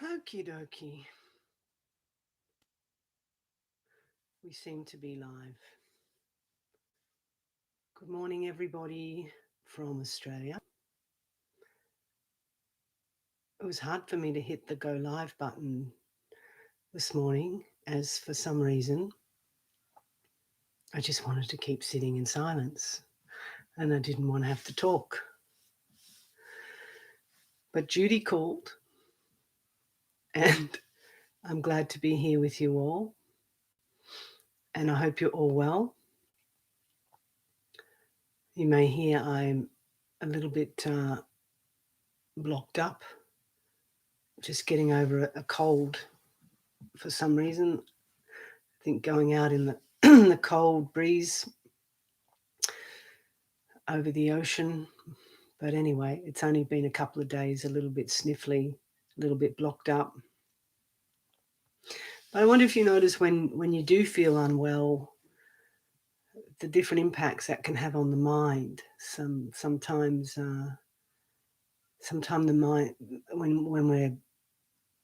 Okie dokie. We seem to be live. Good morning, everybody from Australia. It was hard for me to hit the go live button this morning, as for some reason I just wanted to keep sitting in silence and I didn't want to have to talk. But Judy called, and I'm glad to be here with you all. And I hope you're all well. You may hear I'm a little bit blocked up, just getting over a cold for some reason. I think going out in the the cold breeze over the ocean. But anyway, it's only been a couple of days, a little bit sniffly, a little bit blocked up. But I wonder if you notice when you do feel unwell, the different impacts that can have on the mind. Sometimes the mind, when we're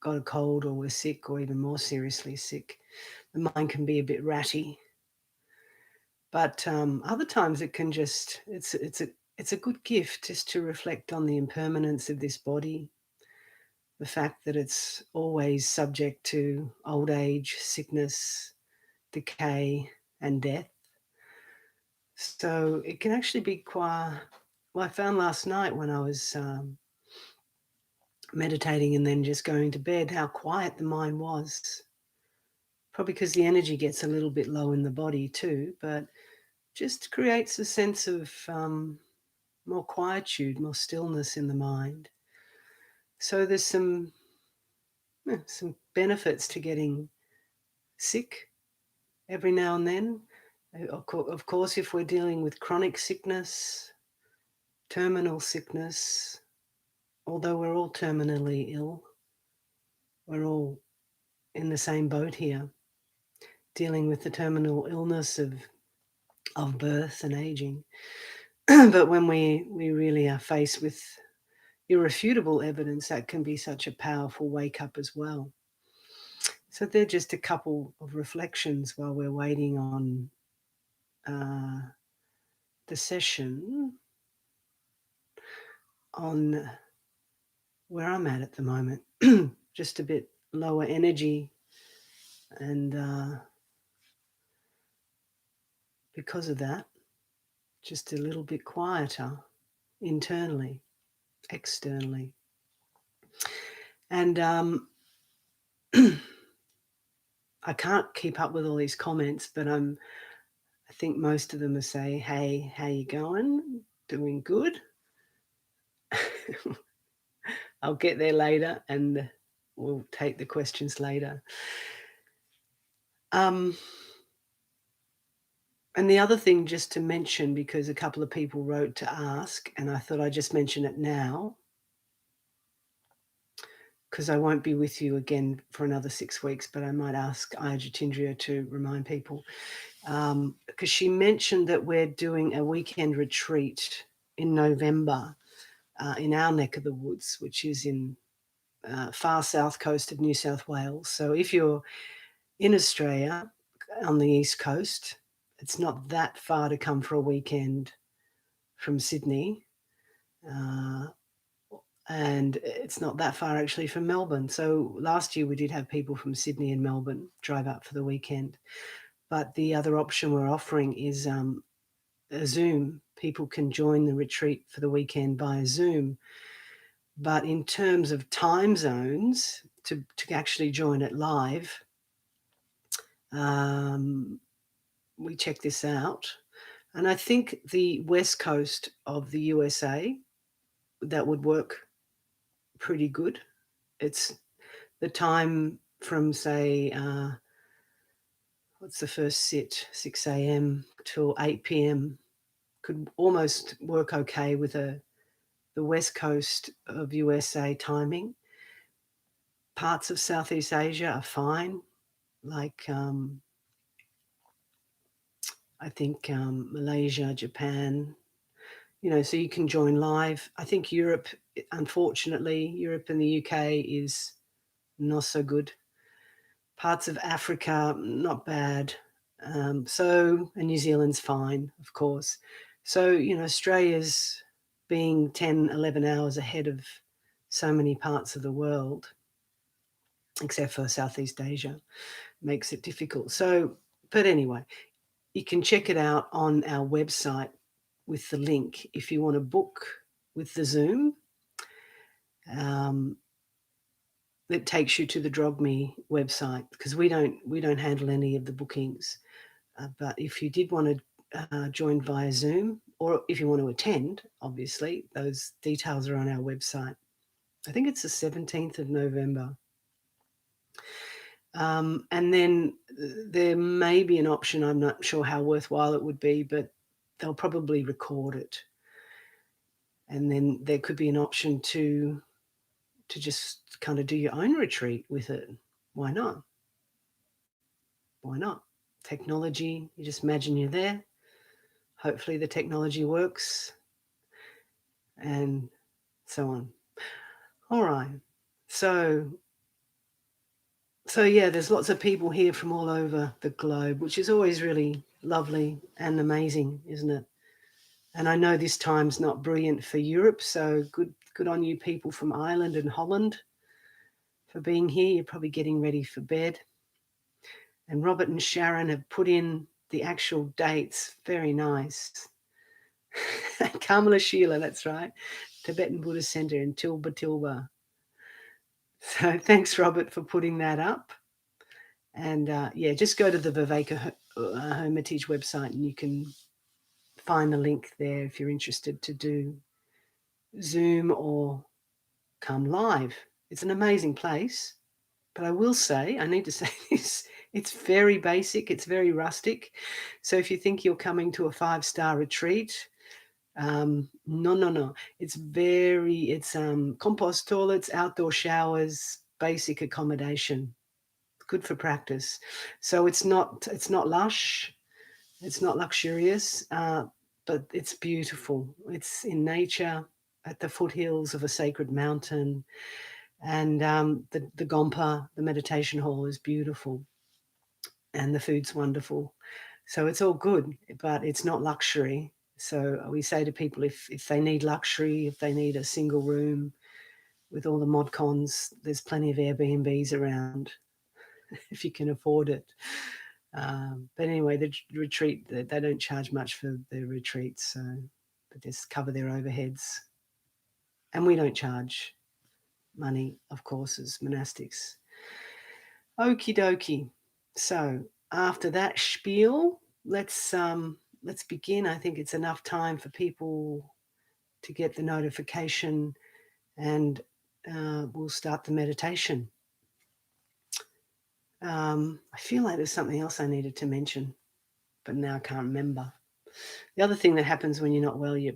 got a cold or we're sick or even more seriously sick, the mind can be a bit ratty. But other times it can just it's a good gift just to reflect on the impermanence of this body, the fact that it's always subject to old age, sickness, decay, and death. So it can actually be quite. Well, I found last night when I was meditating and then just going to bed how quiet the mind was. Probably because the energy gets a little bit low in the body too, but just creates a sense of more quietude, more stillness in the mind. So there's some benefits to getting sick every now and then. Of course, if we're dealing with chronic sickness, terminal sickness, although we're all terminally ill, we're all in the same boat here, dealing with the terminal illness of birth and aging. But when we really are faced with irrefutable evidence, that can be such a powerful wake up as well. So they're just a couple of reflections while we're waiting on the session on where I'm at the moment. Just a bit lower energy, and because of that, just a little bit quieter internally, externally. And I can't keep up with all these comments, but I think most of them are saying, "Hey, how you going? Doing good?" I'll get there later, and we'll take the questions later. And the other thing just to mention, because a couple of people wrote to ask, and I thought I'd just mention it now, because I won't be with you again for another 6 weeks, but I might ask Ayajatindria to remind people, because she mentioned that we're doing a weekend retreat in November in our neck of the woods, which is in far south coast of New South Wales. So if you're in Australia on the east coast, it's not that far to come for a weekend from Sydney. And it's not that far actually from Melbourne. So last year we did have people from Sydney and Melbourne drive up for the weekend. But the other option we're offering is a Zoom. People can join the retreat for the weekend via Zoom. But in terms of time zones, to actually join it live, we check this out. And I think the west coast of the USA, that would work pretty good. It's the time from, say, what's the first sit, 6 a.m. till 8 p.m. could almost work okay with the west coast of USA timing. Parts of Southeast Asia are fine, like I think Malaysia, Japan, so you can join live. I think Europe, unfortunately, Europe and the UK is not so good. Parts of Africa, not bad. And New Zealand's fine, of course. So, Australia's being 10, 11 hours ahead of so many parts of the world, except for Southeast Asia, makes it difficult. So, but anyway, you can check it out on our website with the link if you want to book with the Zoom. That takes you to the DrogMe website, because we don't handle any of the bookings. But if you did want to join via Zoom, or if you want to attend, obviously, those details are on our website. I think it's the 17th of November. And then there may be an option, I'm not sure how worthwhile it would be, but they'll probably record it. And then there could be an option to just kind of do your own retreat with it. Why not? Why not? Technology, you just imagine you're there. Hopefully the technology works, and so on. All right. So yeah, there's lots of people here from all over the globe, which is always really lovely and amazing, isn't it? And I know this time's not brilliant for Europe, so good on you people from Ireland and Holland for being here. You're probably getting ready for bed. And Robert and Sharon have put in the actual dates. Very nice. Kamala Sheila, that's right. Tibetan Buddhist Center in Tilba Tilba. So thanks, Robert, for putting that up. And yeah, just go to the Viveka Hermitage website and you can find the link there if you're interested to do Zoom or come live. It's an amazing place. But I will say, I need to say this, it's very basic, it's very rustic. So if you think you're coming to a 5-star retreat, no. It's compost toilets, outdoor showers, basic accommodation. Good for practice. So it's not lush, it's not luxurious, but it's beautiful. It's in nature at the foothills of a sacred mountain. And the Gompa, the meditation hall, is beautiful, and the food's wonderful. So it's all good, but it's not luxury. So we say to people, if they need luxury, if they need a single room with all the mod cons, there's plenty of Airbnbs around if you can afford it. But anyway, the retreat, they don't charge much for their retreats, so they just cover their overheads. And we don't charge money, of course, as monastics. Okie dokie. So after that spiel, let's begin. I think it's enough time for people to get the notification, and we'll start the meditation. I feel like there's something else I needed to mention, but now I can't remember. The other thing that happens when you're not well, your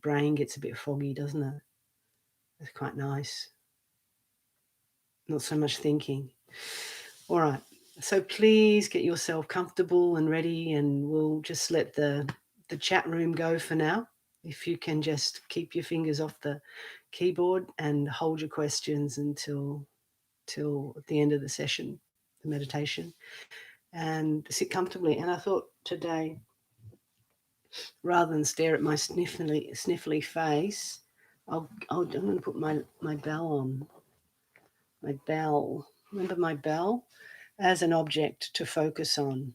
brain gets a bit foggy, doesn't it? It's quite nice. Not so much thinking. All right. So please get yourself comfortable and ready, and we'll just let the chat room go for now. If you can just keep your fingers off the keyboard and hold your questions until the end of the session, the meditation, and sit comfortably. And I thought today, rather than stare at my sniffly face, I'm going to put my bell on. My bell. Remember my bell? As an object to focus on.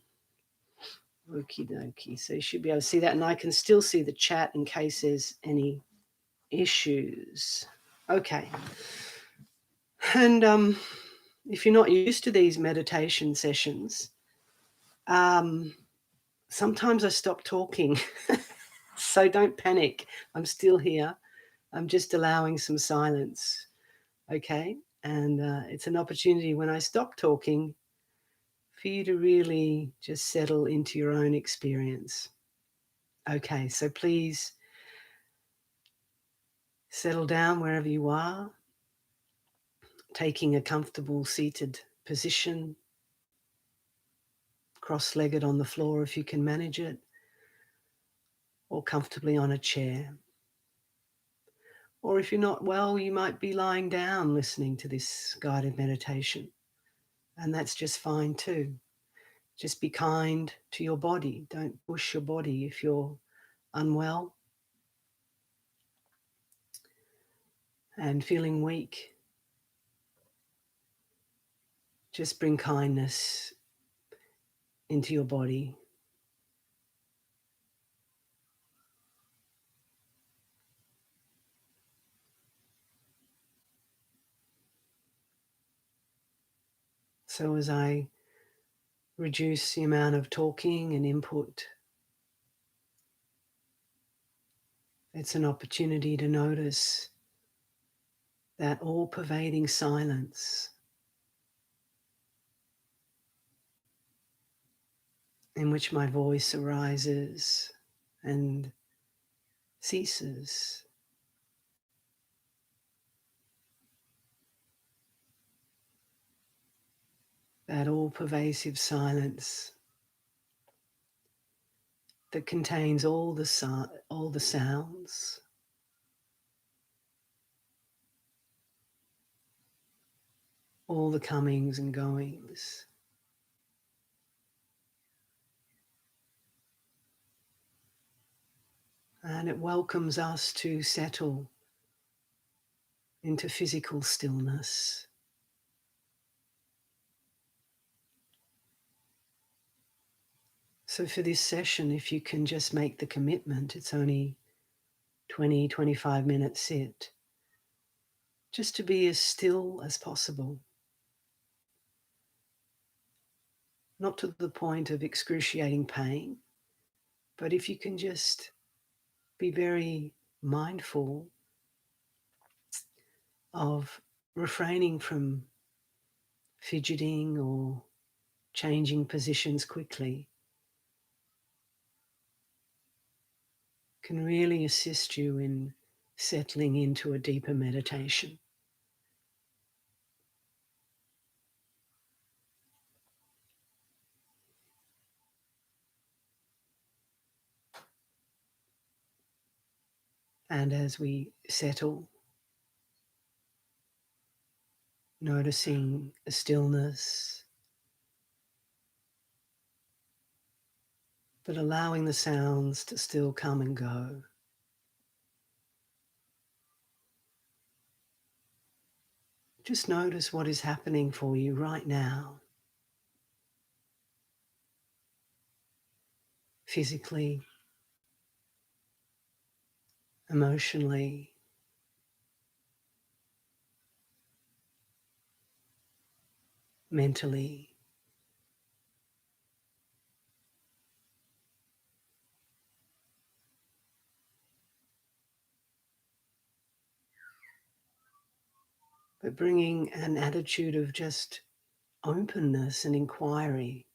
Okie dokie. So you should be able to see that, and I can still see the chat in case there's any issues. Okay. And if you're not used to these meditation sessions, sometimes I stop talking. So don't panic. I'm still here. I'm just allowing some silence. Okay? And it's an opportunity when I stop talking for you to really just settle into your own experience. Okay, so please settle down wherever you are, taking a comfortable seated position, cross-legged on the floor if you can manage it, or comfortably on a chair. Or if you're not well, you might be lying down listening to this guided meditation. And that's just fine too. Just be kind to your body. Don't push your body if you're unwell and feeling weak. Just bring kindness into your body. So as I reduce the amount of talking and input, it's an opportunity to notice that all-pervading silence in which my voice arises and ceases. That all-pervasive silence that contains all the sounds, all the comings and goings. And it welcomes us to settle into physical stillness. So for this session, if you can just make the commitment, it's only 20, 25 minute sit, just to be as still as possible. Not to the point of excruciating pain, but if you can just be very mindful of refraining from fidgeting or changing positions quickly, can really assist you in settling into a deeper meditation. And as we settle, noticing the stillness, but allowing the sounds to still come and go. Just notice what is happening for you right now, physically, emotionally, mentally. But bringing an attitude of just openness and inquiry,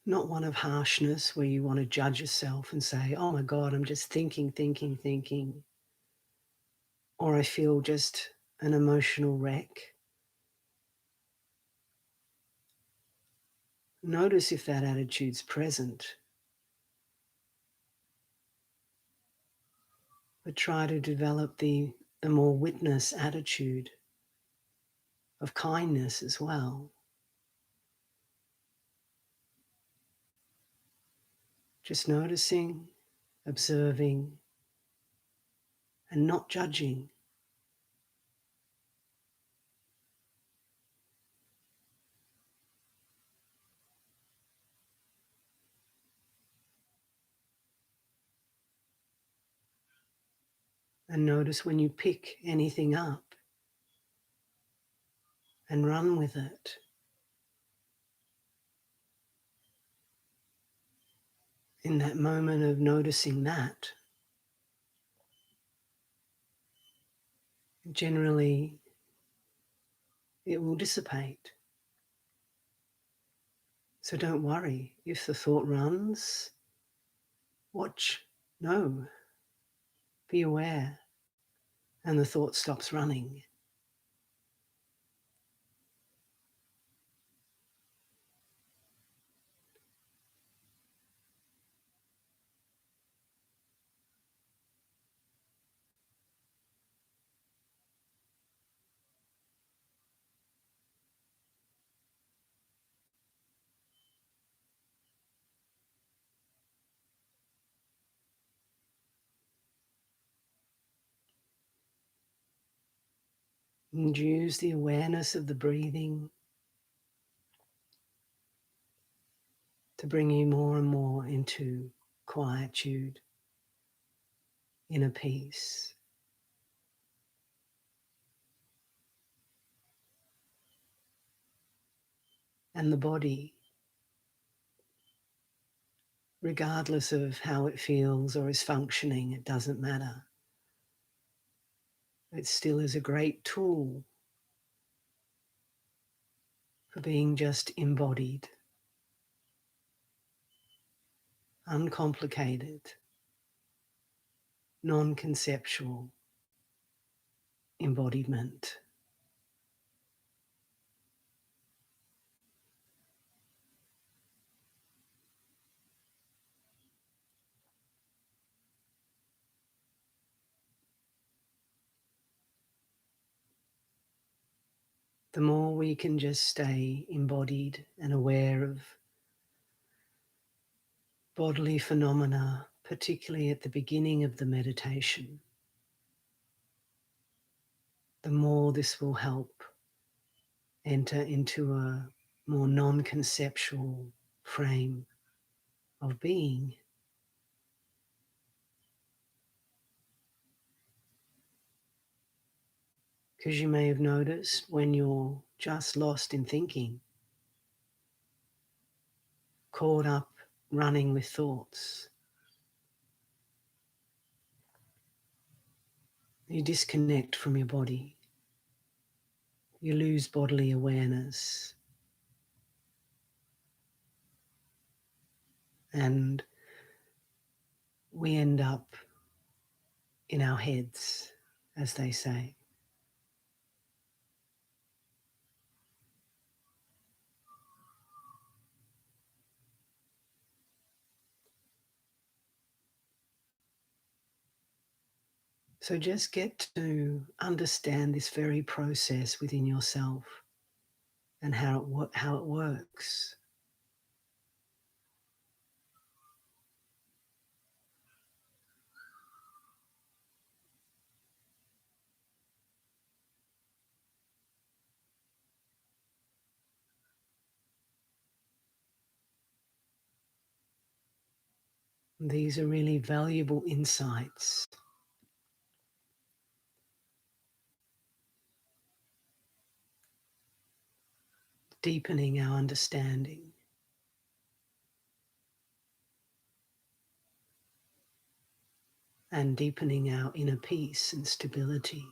not one of harshness where you want to judge yourself and say, oh my God, I'm just thinking, or I feel just an emotional wreck. Notice if that attitude's present, but try to develop the more witness attitude of kindness as well. Just noticing, observing, and not judging. And notice when you pick anything up and run with it. In that moment of noticing that, generally it will dissipate. So don't worry if the thought runs. Watch, no, be aware, and the thought stops running. And use the awareness of the breathing to bring you more and more into quietude, inner peace. And the body, regardless of how it feels or is functioning, it doesn't matter. It still is a great tool for being just embodied, uncomplicated, non-conceptual embodiment. The more we can just stay embodied and aware of bodily phenomena, particularly at the beginning of the meditation, the more this will help enter into a more non-conceptual frame of being. Because you may have noticed when you're just lost in thinking, caught up running with thoughts, you disconnect from your body, you lose bodily awareness, and we end up in our heads, as they say. So just get to understand this very process within yourself and how it works. These are really valuable insights, deepening our understanding. And deepening our inner peace and stability.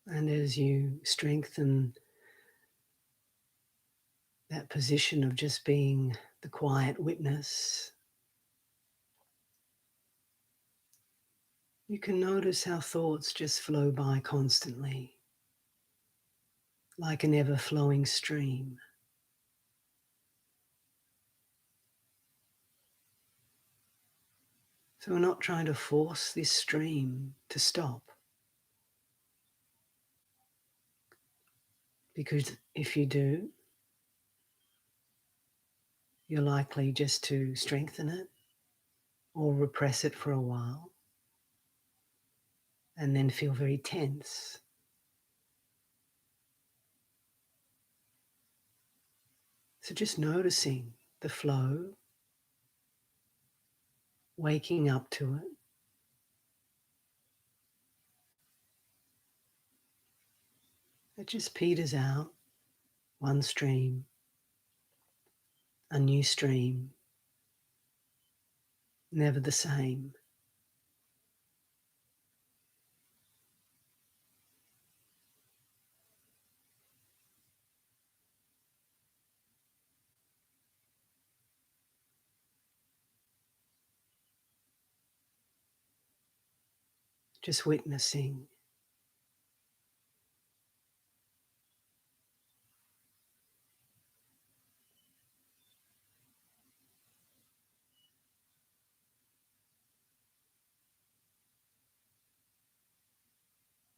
And as you strengthen that position of just being the quiet witness, you can notice how thoughts just flow by constantly, like an ever-flowing stream. So we're not trying to force this stream to stop, because if you do, you're likely just to strengthen it or repress it for a while and then feel very tense. So just noticing the flow, waking up to it, it just peters out, one stream, a new stream, never the same. Just witnessing.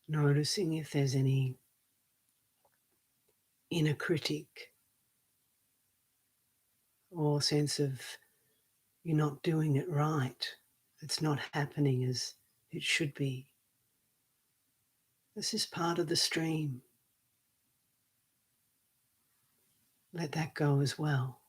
Noticing if there's any inner critic or sense of you're not doing it right. It's not happening as it should be. This is part of the stream. Let that go as well.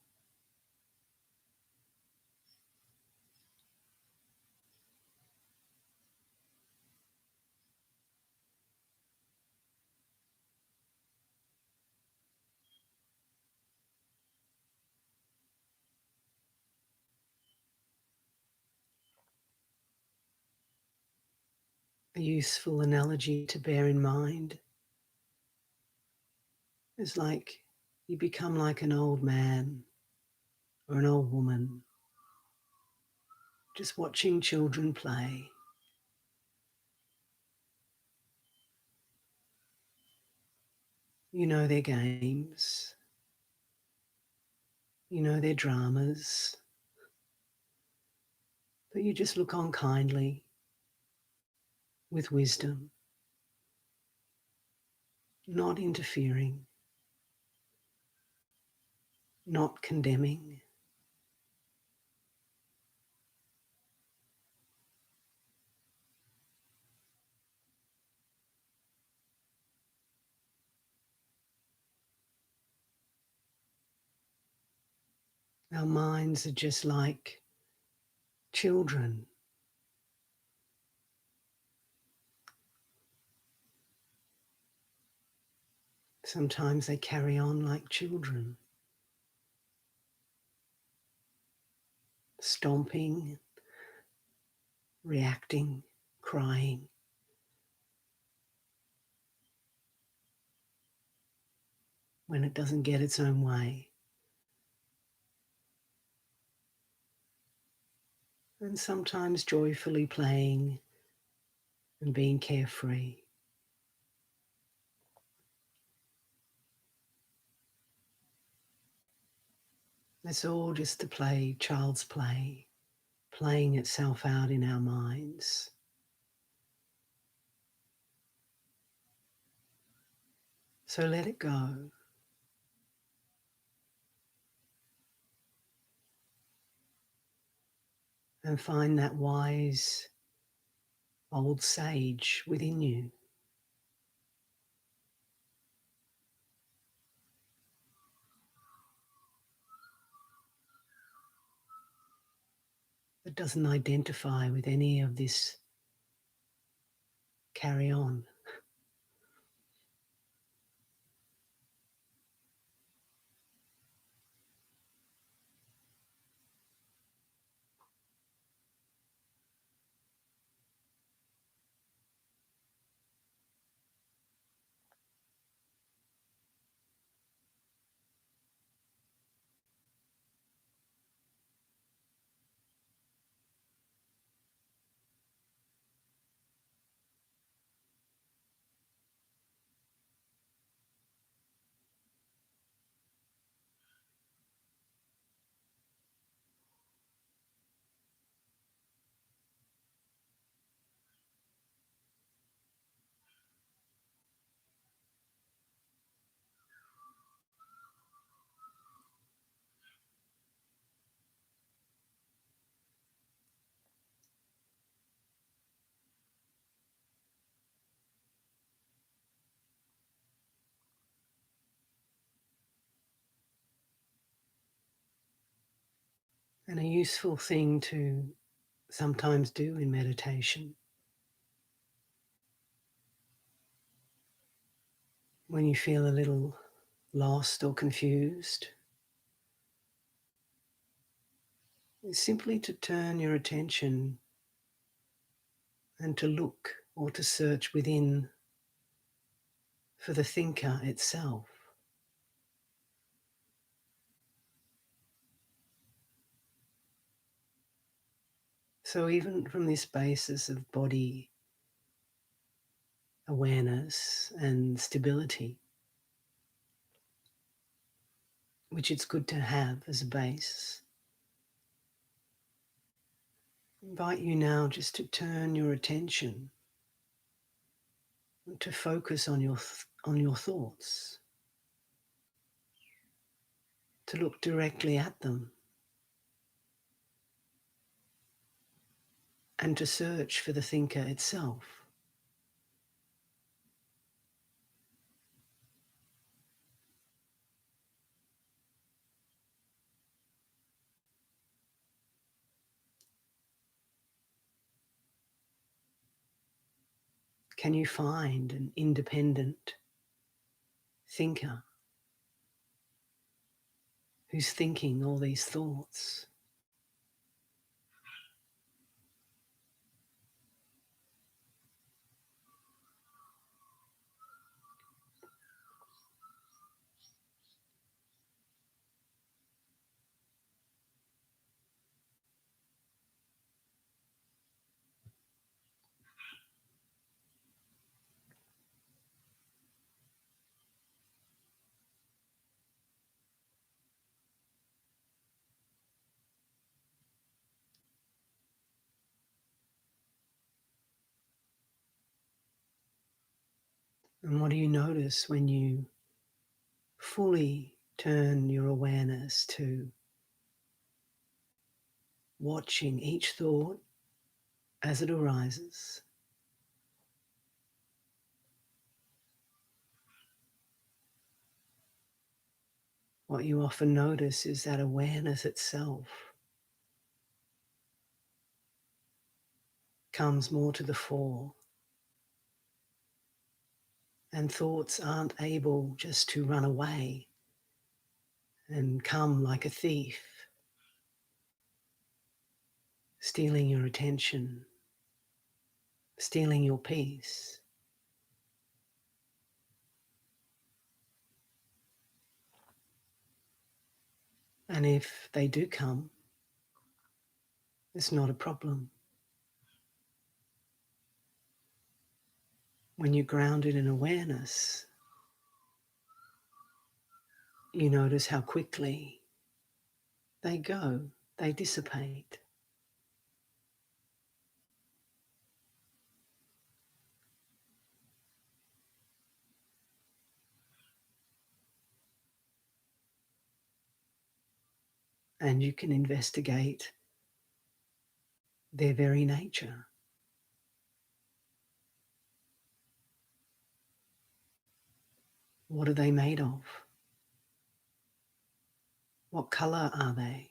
A useful analogy to bear in mind is like you become like an old man or an old woman, just watching children play. You know their games, you know their dramas, but you just look on kindly with wisdom, not interfering, not condemning. Our minds are just like children. Sometimes they carry on like children, stomping, reacting, crying. When it doesn't get its own way. And sometimes joyfully playing and being carefree. It's all just the play, child's play, playing itself out in our minds. So let it go. And find that wise old sage within you. That doesn't identify with any of this carry on. And a useful thing to sometimes do in meditation when you feel a little lost or confused is simply to turn your attention and to look or to search within for the thinker itself. So even from this basis of body awareness and stability, which it's good to have as a base, I invite you now just to turn your attention to focus on your thoughts, to look directly at them and to search for the thinker itself. Can you find an independent thinker who's thinking all these thoughts? And what do you notice when you fully turn your awareness to watching each thought as it arises? What you often notice is that awareness itself comes more to the fore, and thoughts aren't able just to run away and come like a thief, stealing your attention, stealing your peace. And if they do come, it's not a problem. When you're grounded in awareness, you notice how quickly they go, they dissipate. And you can investigate their very nature. What are they made of? What color are they?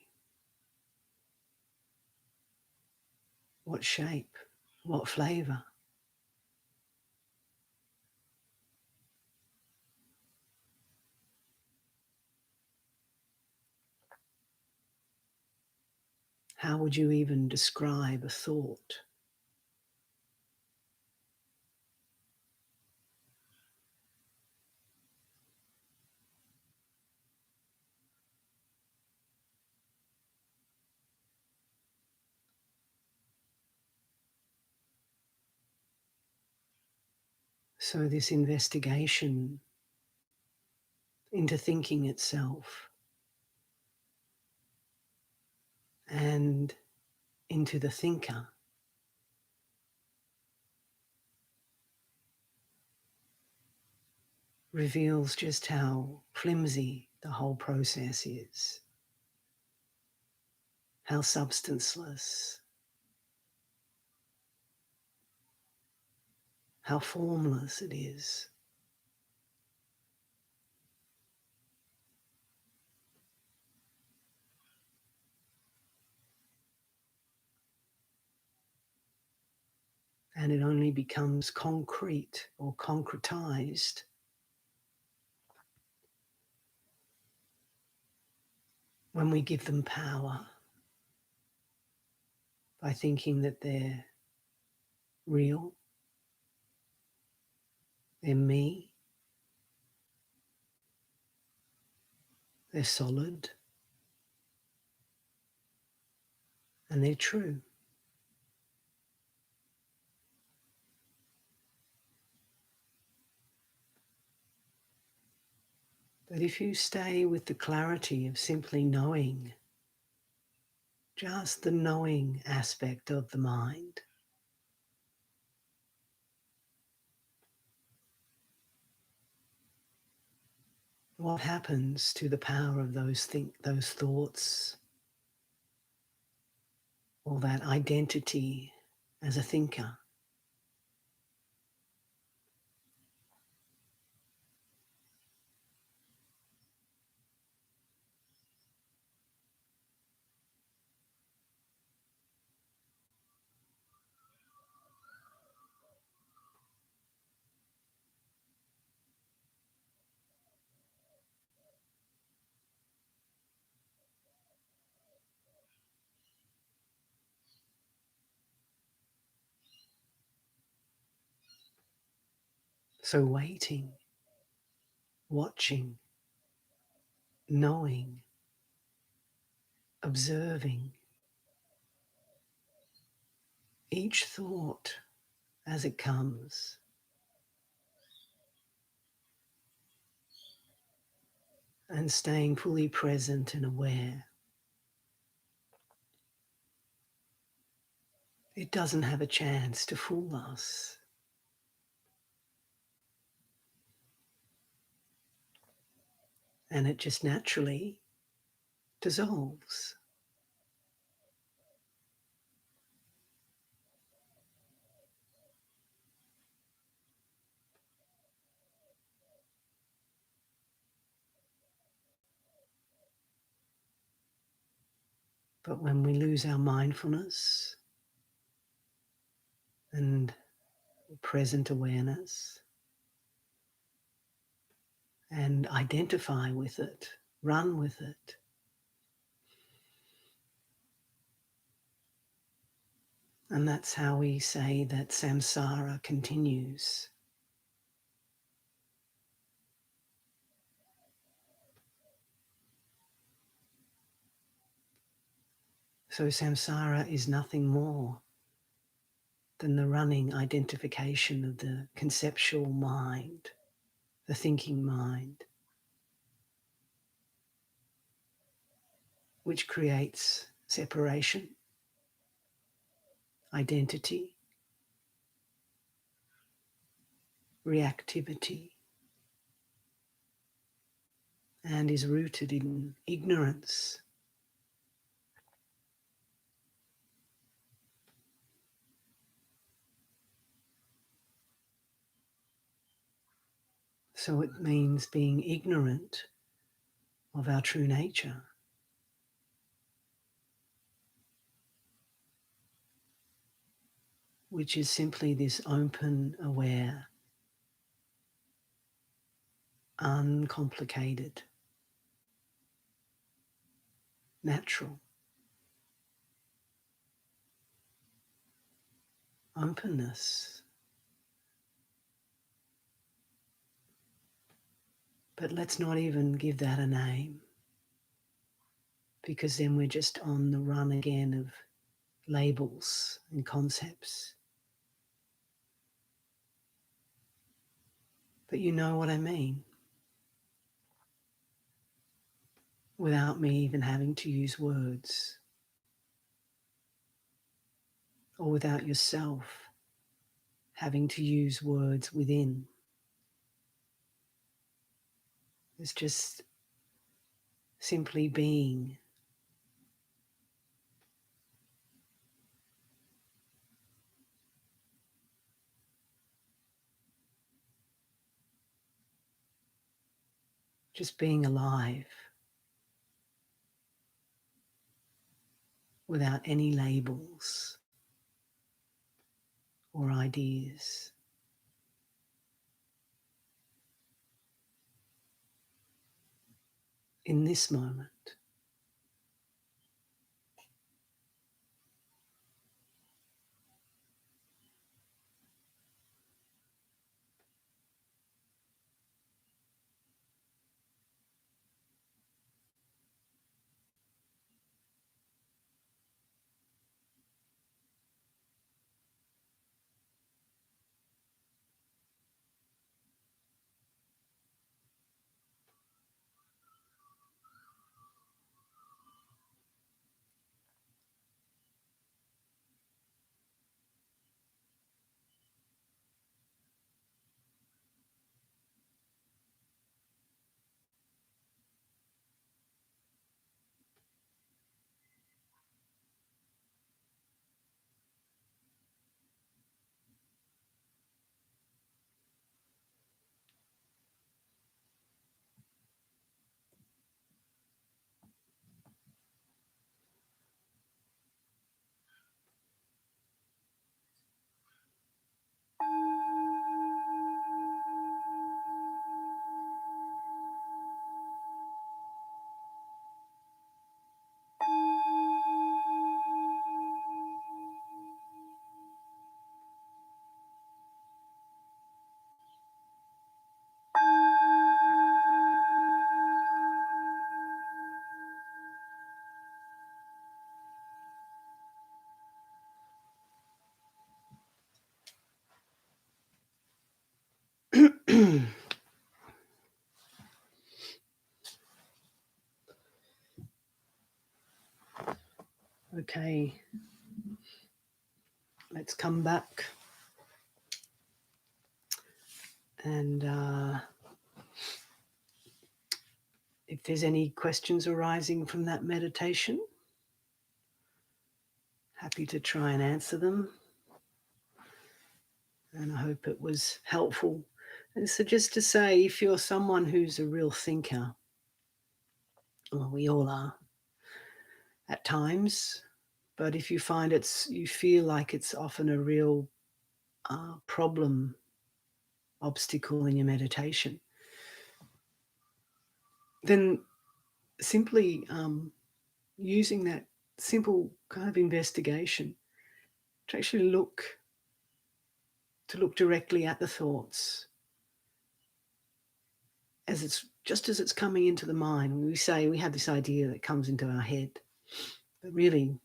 What shape? What flavor? How would you even describe a thought? So this investigation into thinking itself and into the thinker reveals just how flimsy the whole process is, how substanceless, how formless it is. And it only becomes concrete or concretized when we give them power, by thinking that they're real, they're me, they're solid, and they're true. But if you stay with the clarity of simply knowing, just the knowing aspect of the mind, what happens to the power of those thoughts, or that identity as a thinker? So waiting, watching, knowing, observing each thought as it comes, and staying fully present and aware. It doesn't have a chance to fool us. And it just naturally dissolves. But when we lose our mindfulness and present awareness and identify with it, run with it, and that's how we say that samsara continues. So samsara is nothing more than the running identification of the conceptual mind, the thinking mind, which creates separation, identity, reactivity, and is rooted in ignorance. So it means being ignorant of our true nature, which is simply this open, aware, uncomplicated, natural openness. But let's not even give that a name, because then we're just on the run again of labels and concepts. But you know what I mean, without me even having to use words, or without yourself having to use words within. It's just simply being. Just being alive without any labels or ideas. In this moment, Okay, let's come back. And if there's any questions arising from that meditation, happy to try and answer them. And I hope it was helpful. And so just to say, if you're someone who's a real thinker, well, we all are at times, but if you find you feel like it's often a real problem, obstacle in your meditation, then simply using that simple kind of investigation to actually look directly at the thoughts as it's coming into the mind. When we say we have this idea that comes into our head, but really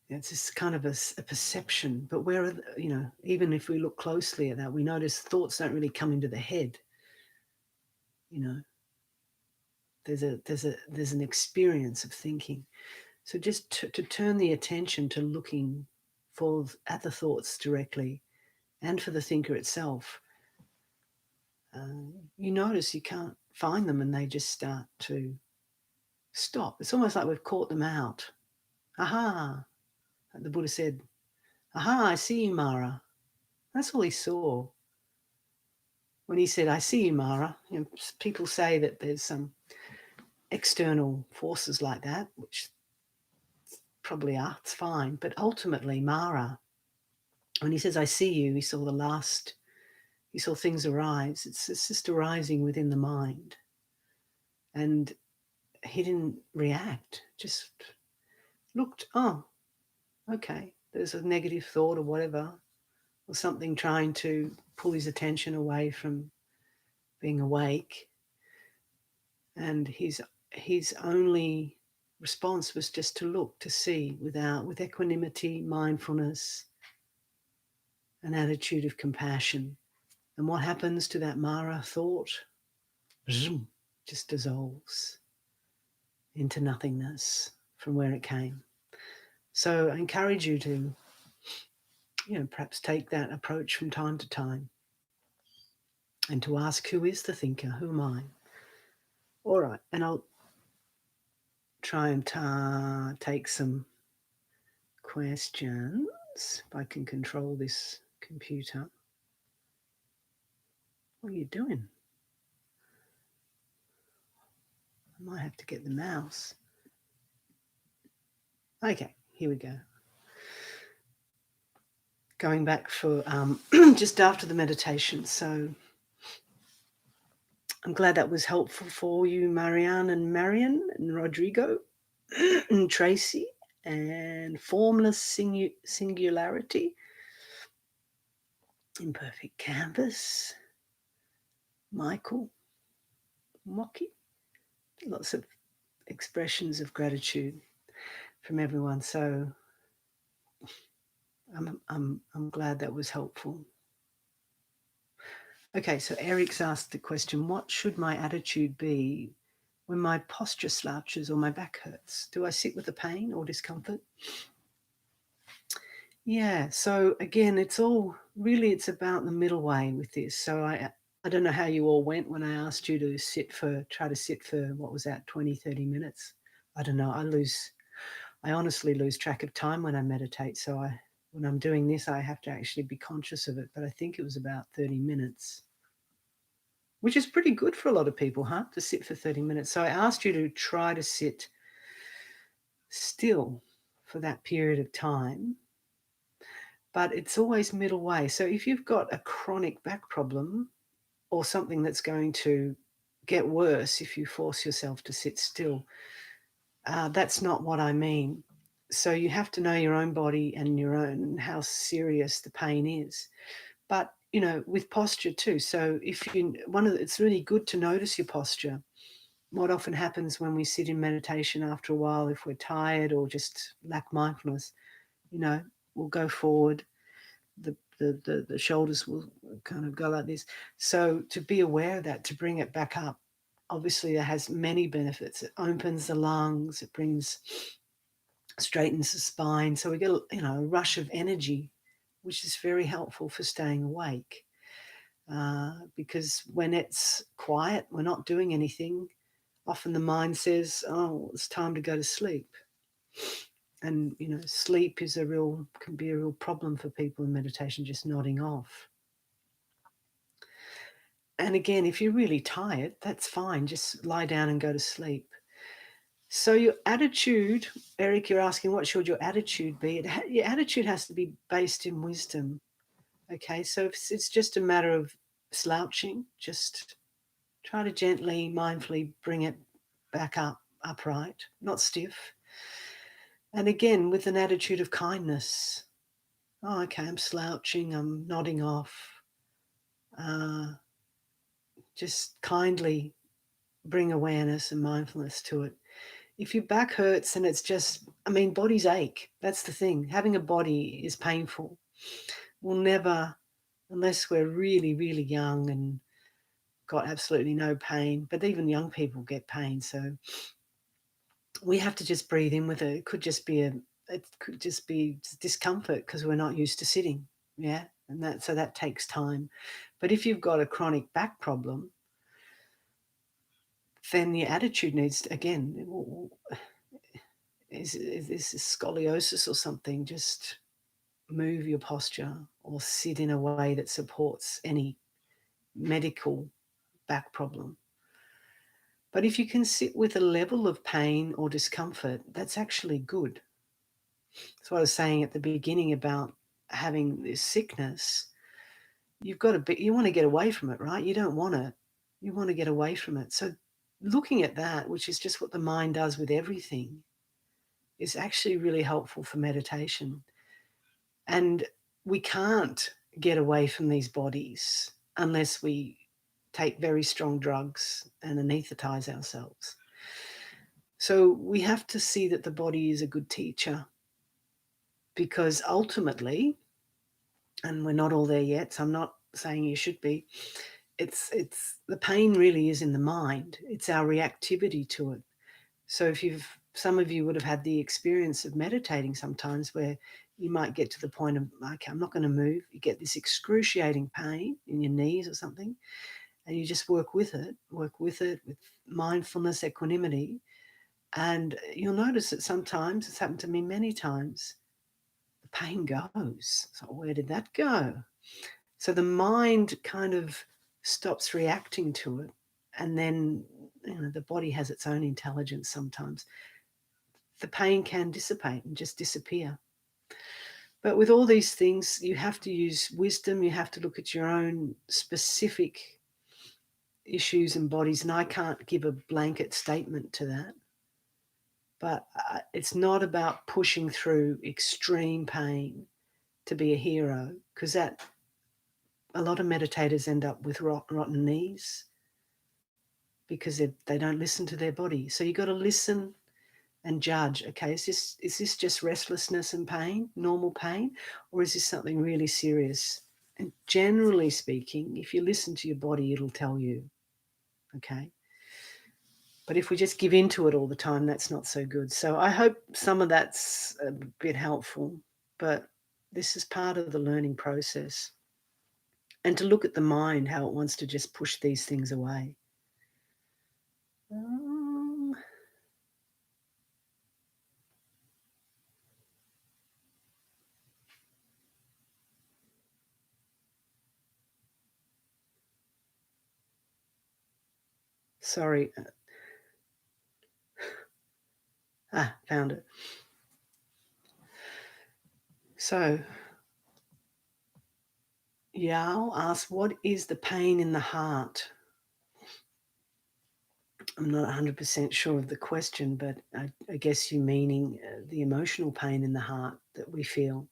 it's this kind of a perception. But where, even if we look closely at that, we notice thoughts don't really come into the head. There's an experience of thinking. So just to turn the attention to looking at the thoughts directly, and for the thinker itself, you notice you can't find them, and they just start to stop. It's almost like we've caught them out. Aha! The Buddha said, "Aha! I see you, Mara." That's all he saw. When he said, "I see you, Mara," people say that there's some external forces like that, which probably are. It's fine, but ultimately, Mara, when he says, "I see you," he saw things arise. It's just arising within the mind, and he didn't react. Just looked. Oh, okay. There's a negative thought or whatever, or something trying to pull his attention away from being awake, and his only response was just to look, to see, with equanimity, mindfulness, an attitude of compassion. And what happens to that Mara thought? Just dissolves into nothingness from where it came. So I encourage you to, perhaps take that approach from time to time, and to ask, who is the thinker? Who am I? All right, and I'll try and take some questions if I can control this computer. What are you doing? I might have to get the mouse. Okay, here we go. Going back for just after the meditation. So I'm glad that was helpful for you, Marianne and Marion and Rodrigo and Tracy, and formless singularity, imperfect canvas, Michael, Moki. Lots of expressions of gratitude from everyone. So I'm glad that was helpful. Okay, so Eric's asked the question, what should my attitude be when my posture slouches or my back hurts? Do I sit with the pain or discomfort? Yeah, so again, it's about the middle way with this. So I don't know how you all went when I asked you to try to sit for, what was that, 20, 30 minutes? I don't know. I honestly lose track of time when I meditate. So when I'm doing this, I have to actually be conscious of it. But I think it was about 30 minutes, which is pretty good for a lot of people, huh? To sit for 30 minutes. So I asked you to try to sit still for that period of time, but it's always middle way. So if you've got a chronic back problem, or something that's going to get worse if you force yourself to sit still, that's not what I mean. So you have to know your own body and how serious the pain is. But with posture too. So it's really good to notice your posture. What often happens when we sit in meditation after a while, if we're tired or just lack mindfulness, we'll go forward. The shoulders will kind of go like this. So to be aware of that, to bring it back up, obviously it has many benefits. It opens the lungs, it straightens the spine. So we get a rush of energy, which is very helpful for staying awake. Because when it's quiet, we're not doing anything, often the mind says, oh, it's time to go to sleep. And, sleep can be a real problem for people in meditation, just nodding off. And again, if you're really tired, that's fine. Just lie down and go to sleep. So your attitude, Eric, you're asking, what should your attitude be? Your attitude has to be based in wisdom. Okay, so if it's just a matter of slouching, just try to gently, mindfully bring it back up, upright, not stiff. And again, with an attitude of kindness. Oh, okay, I'm slouching, I'm nodding off. Just kindly bring awareness and mindfulness to it. If your back hurts and it's just, bodies ache. That's the thing. Having a body is painful. We'll never, unless we're really, really young and got absolutely no pain, but even young people get pain. So we have to just breathe in with it. It could just be discomfort because we're not used to sitting. Yeah. And that takes time. But if you've got a chronic back problem, then your attitude needs to, again, is this scoliosis or something? Just move your posture or sit in a way that supports any medical back problem. But if you can sit with a level of pain or discomfort, that's actually good. That's what I was saying at the beginning about having this sickness. You want to get away from it, right? You don't want it. You want to get away from it. So looking at that, which is just what the mind does with everything, is actually really helpful for meditation. And we can't get away from these bodies unless we take very strong drugs and anesthetize ourselves. So we have to see that the body is a good teacher, because ultimately, and we're not all there yet, so I'm not saying you should be, it's the pain really is in the mind. It's our reactivity to it. So some of you would have had the experience of meditating sometimes where you might get to the point of, okay, I'm not going to move. You get this excruciating pain in your knees or something, and you just work with it with mindfulness, equanimity. And you'll notice that sometimes, it's happened to me many times, the pain goes. So where did that go? So the mind kind of stops reacting to it, and then the body has its own intelligence sometimes. The pain can dissipate and just disappear. But with all these things, you have to use wisdom. You have to look at your own specific issues and bodies. And I can't give a blanket statement to that. But it's not about pushing through extreme pain to be a hero, because a lot of meditators end up with rotten knees because they don't listen to their body. So you've got to listen and judge. Okay, is this just restlessness and pain, normal pain, or is this something really serious? And generally speaking, if you listen to your body, it'll tell you. Okay. But if we just give into it all the time, that's not so good. So I hope some of that's a bit helpful, but this is part of the learning process. And to look at the mind, how it wants to just push these things away. Sorry. Found it. So Yao asks, what is the pain in the heart? I'm not 100% sure of the question, but I guess you're meaning the emotional pain in the heart that we feel.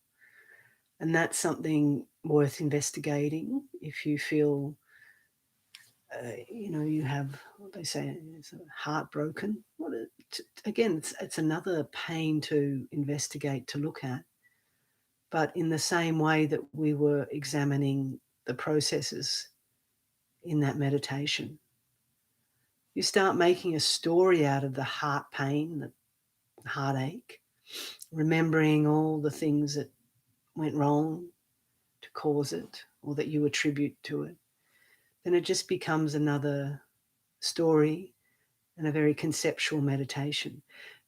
And that's something worth investigating. If you feel, you have, what they say, heartbroken. Again, it's another pain to investigate, to look at. But in the same way that we were examining the processes in that meditation. You start making a story out of the heart pain, the heartache, remembering all the things that went wrong to cause it or that you attribute to it. Then it just becomes another story and a very conceptual meditation.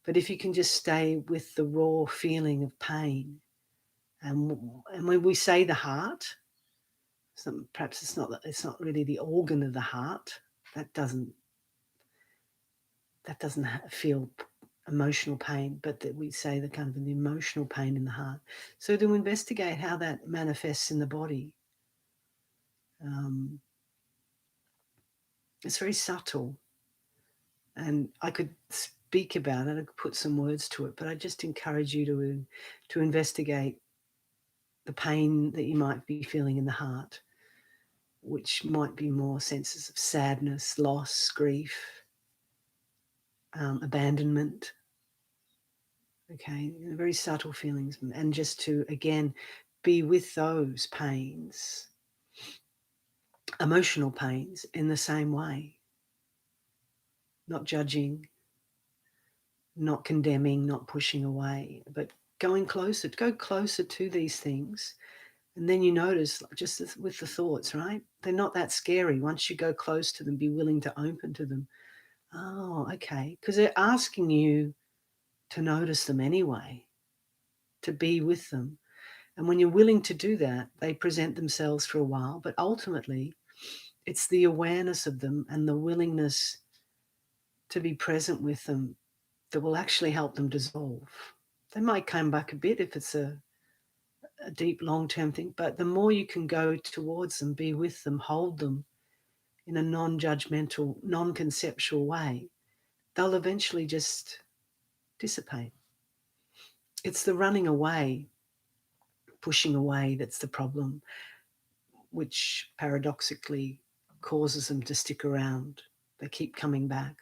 But if you can just stay with the raw feeling of pain, and when we say the heart, perhaps it's not really the organ of the heart that doesn't feel emotional pain, but that we say the kind of the emotional pain in the heart. So to investigate how that manifests in the body, it's very subtle, and I could speak about it, I could put some words to it, but I just encourage you to investigate the pain that you might be feeling in the heart, which might be more senses of sadness, loss, grief, abandonment. Okay, very subtle feelings, and just to again be with those pains, emotional pains, in the same way, not judging, not condemning, not pushing away, but go closer to these things. And then you notice, just with the thoughts, right? They're not that scary. Once you go close to them, be willing to open to them. Oh, okay. Because they're asking you to notice them anyway, to be with them. And when you're willing to do that, they present themselves for a while. But ultimately, it's the awareness of them and the willingness to be present with them that will actually help them dissolve. They might come back a bit if it's a deep long-term thing, but the more you can go towards them, be with them, hold them in a non-judgmental, non-conceptual way, they'll eventually just dissipate. It's the running away, pushing away that's the problem, which paradoxically causes them to stick around. They keep coming back.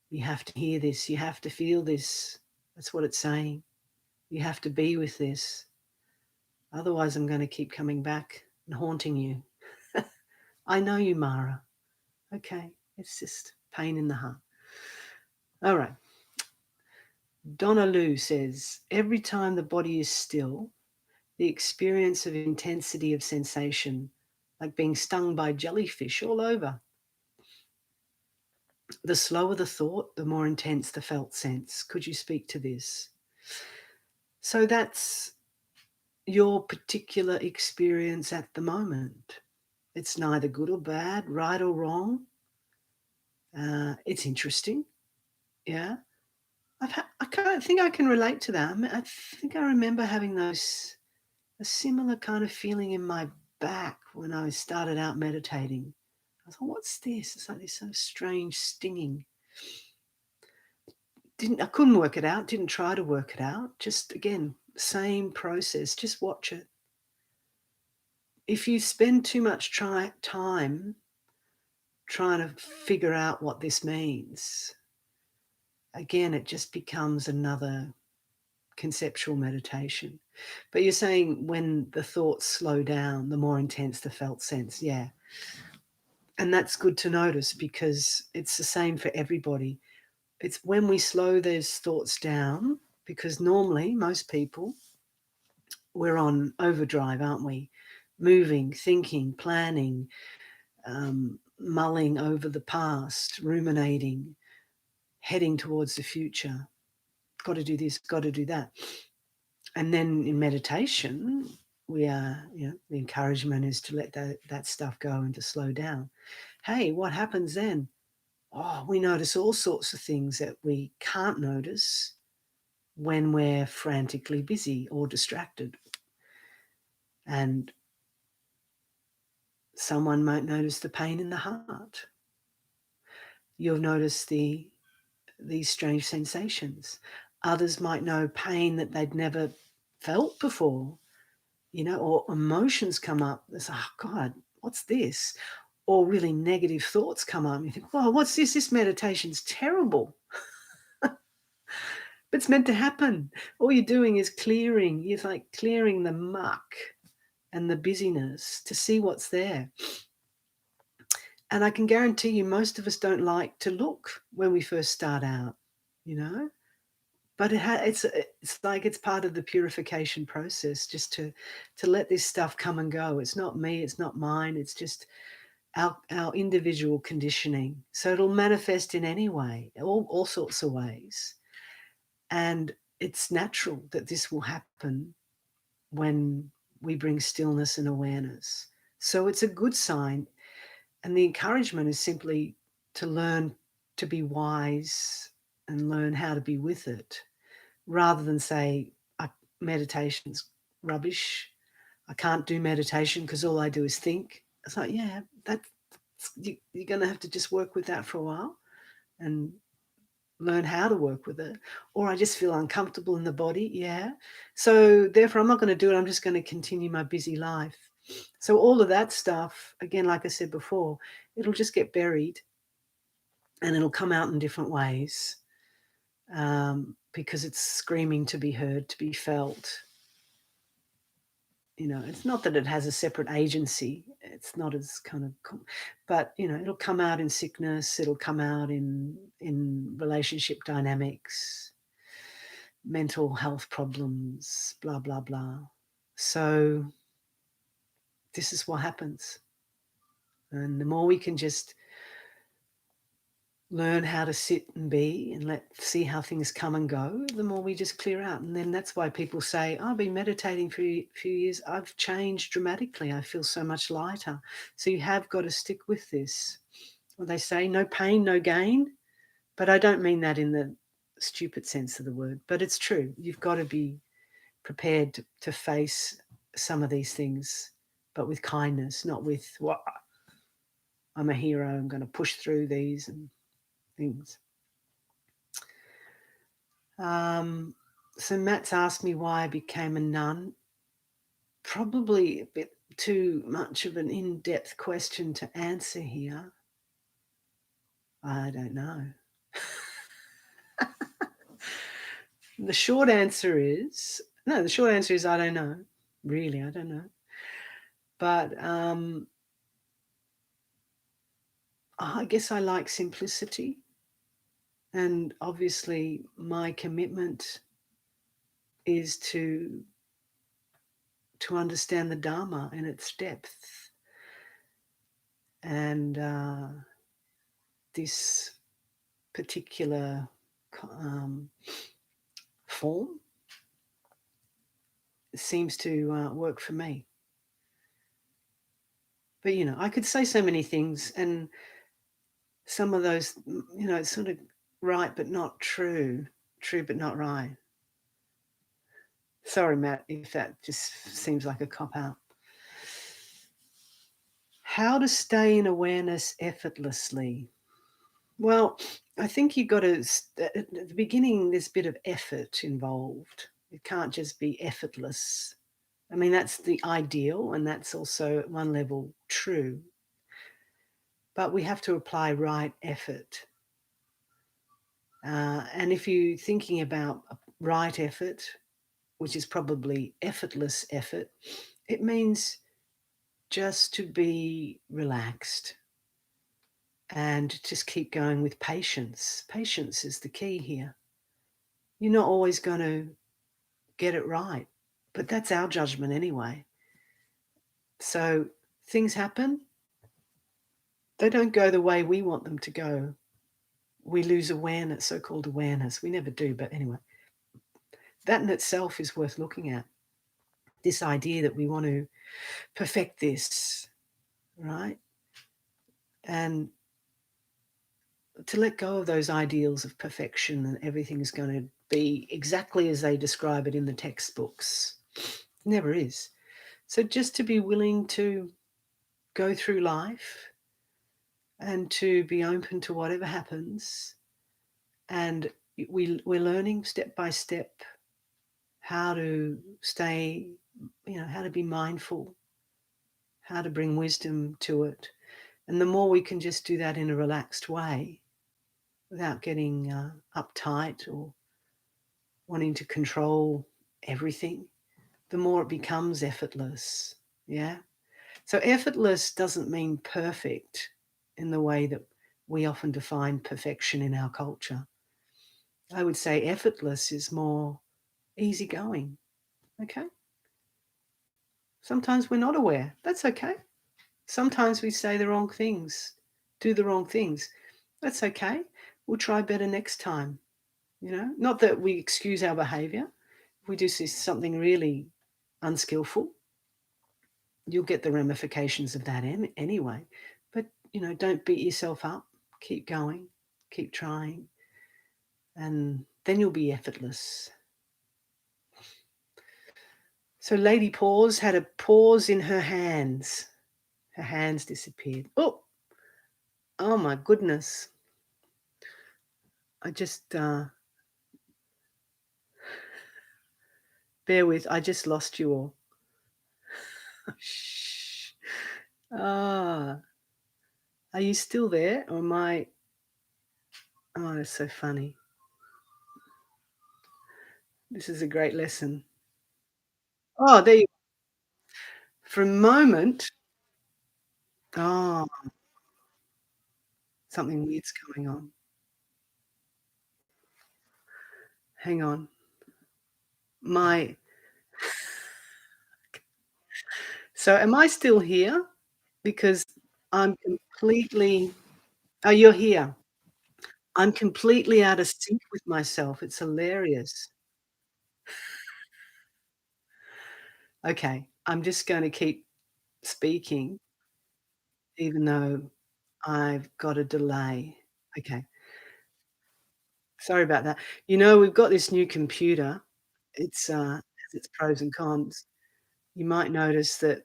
You have to hear this, you have to feel this. That's what it's saying. You have to be with this. Otherwise, I'm going to keep coming back and haunting you. I know you, Mara. Okay, it's just pain in the heart. All right. Donna Lou says, every time the body is still, the experience of intensity of sensation, like being stung by jellyfish all over. The slower the thought, the more intense the felt sense. Could you speak to this? So that's your particular experience at the moment. It's neither good or bad, right or wrong. It's interesting. Yeah. I can't think I can relate to that. I think I remember having a similar kind of feeling in my back when I started out meditating. I thought, what's this? It's like this so strange stinging. I couldn't work it out, didn't try to work it out. Just, again, same process, just watch it. If you spend too much time trying to figure out what this means, again, it just becomes another conceptual meditation. But you're saying when the thoughts slow down, the more intense the felt sense. Yeah. And that's good to notice because it's the same for everybody. It's when we slow those thoughts down, because normally most people, we're on overdrive, aren't we? Moving, thinking, planning, mulling over the past, ruminating, heading towards the future. Got to do this, got to do that. And then in meditation, the encouragement is to let that stuff go and to slow down. Hey, what happens then? Oh, we notice all sorts of things that we can't notice when we're frantically busy or distracted. And someone might notice the pain in the heart. You'll notice these strange sensations. Others might know pain that they'd never felt before, or emotions come up. It's, oh God, what's this? Or really negative thoughts come up. You think, oh, what's this? This meditation's terrible. But it's meant to happen. All you're doing is clearing. You're like clearing the muck and the busyness to see what's there. And I can guarantee you most of us don't like to look when we first start out, you know? But it's like it's part of the purification process, just to let this stuff come and go. It's not me, it's not mine, it's just our individual conditioning. So it'll manifest in any way, all sorts of ways. And it's natural that this will happen when we bring stillness and awareness. So it's a good sign. And the encouragement is simply to learn to be wise and learn how to be with it, rather than say, meditation's rubbish. I can't do meditation because all I do is think. It's like, yeah, you're going to have to just work with that for a while and learn how to work with it. Or I just feel uncomfortable in the body. Yeah. So therefore, I'm not going to do it. I'm just going to continue my busy life. So all of that stuff, again, like I said before, it'll just get buried and it'll come out in different ways, because it's screaming to be heard, to be felt. It's not that it has a separate agency. It's not as kind of, but it'll come out in sickness. It'll come out in relationship dynamics, mental health problems, blah, blah, blah. So this is what happens. And the more we can just learn how to sit and be and see how things come and go, the more we just clear out. And then that's why people say, I've been meditating for a few years. I've changed dramatically. I feel so much lighter. So you have got to stick with this. Well, they say no pain, no gain. But I don't mean that in the stupid sense of the word. But it's true. You've got to be prepared to face some of these things, but with kindness, not with, well, I'm a hero, I'm going to push through these and things. So Matt's asked me why I became a nun. Probably a bit too much of an in-depth question to answer here. I don't know. The short answer is I don't know. Really, I don't know. But I guess I like simplicity. And obviously my commitment is to understand the Dharma in its depth. And this particular form seems to work for me. But, I could say so many things, and some of those, it's sort of right but not true, true but not right. Sorry, Matt, if that just seems like a cop-out. How to stay in awareness effortlessly. Well, I think you've got to, at the beginning, there's a bit of effort involved. It can't just be effortless. I mean, that's the ideal, and that's also at one level true. But we have to apply right effort. And if you're thinking about right effort, which is probably effortless effort, it means just to be relaxed and just keep going with patience. Patience is the key here. You're not always going to get it right, but that's our judgment anyway. So things happen. They don't go the way we want them to go. We lose awareness, so-called awareness. We never do, but anyway. That in itself is worth looking at. This idea that we want to perfect this, right? And to let go of those ideals of perfection and everything is going to be exactly as they describe it in the textbooks. It never is. So just to be willing to go through life and to be open to whatever happens. And we're learning step by step how to stay, how to be mindful, how to bring wisdom to it. And the more we can just do that in a relaxed way without getting uptight or wanting to control everything, the more it becomes effortless. Yeah. So effortless doesn't mean perfect. in the way that we often define perfection in our culture. I would say effortless is more easygoing. Okay. Sometimes we're not aware. That's okay. Sometimes we say the wrong things, do the wrong things. That's okay. We'll try better next time. Not that we excuse our behavior. If we do see something really unskillful, you'll get the ramifications of that anyway. But, don't beat yourself up. Keep going, keep trying, and then you'll be effortless. So Lady Pause had a pause in her hands. Her hands disappeared. Oh my goodness. I just, bear with, I just lost you all. Shh. Ah, are you still there? Or am I? Oh, that's so funny. This is a great lesson. Oh, there you for a moment. Oh, something weird's going on. Hang on. My So am I still here? Because I'm completely Oh, you're here. I'm completely out of sync with myself. It's hilarious. Okay, I'm just gonna keep speaking even though I've got a delay. Okay, sorry about that. We've got this new computer. Has its pros and cons. You might notice that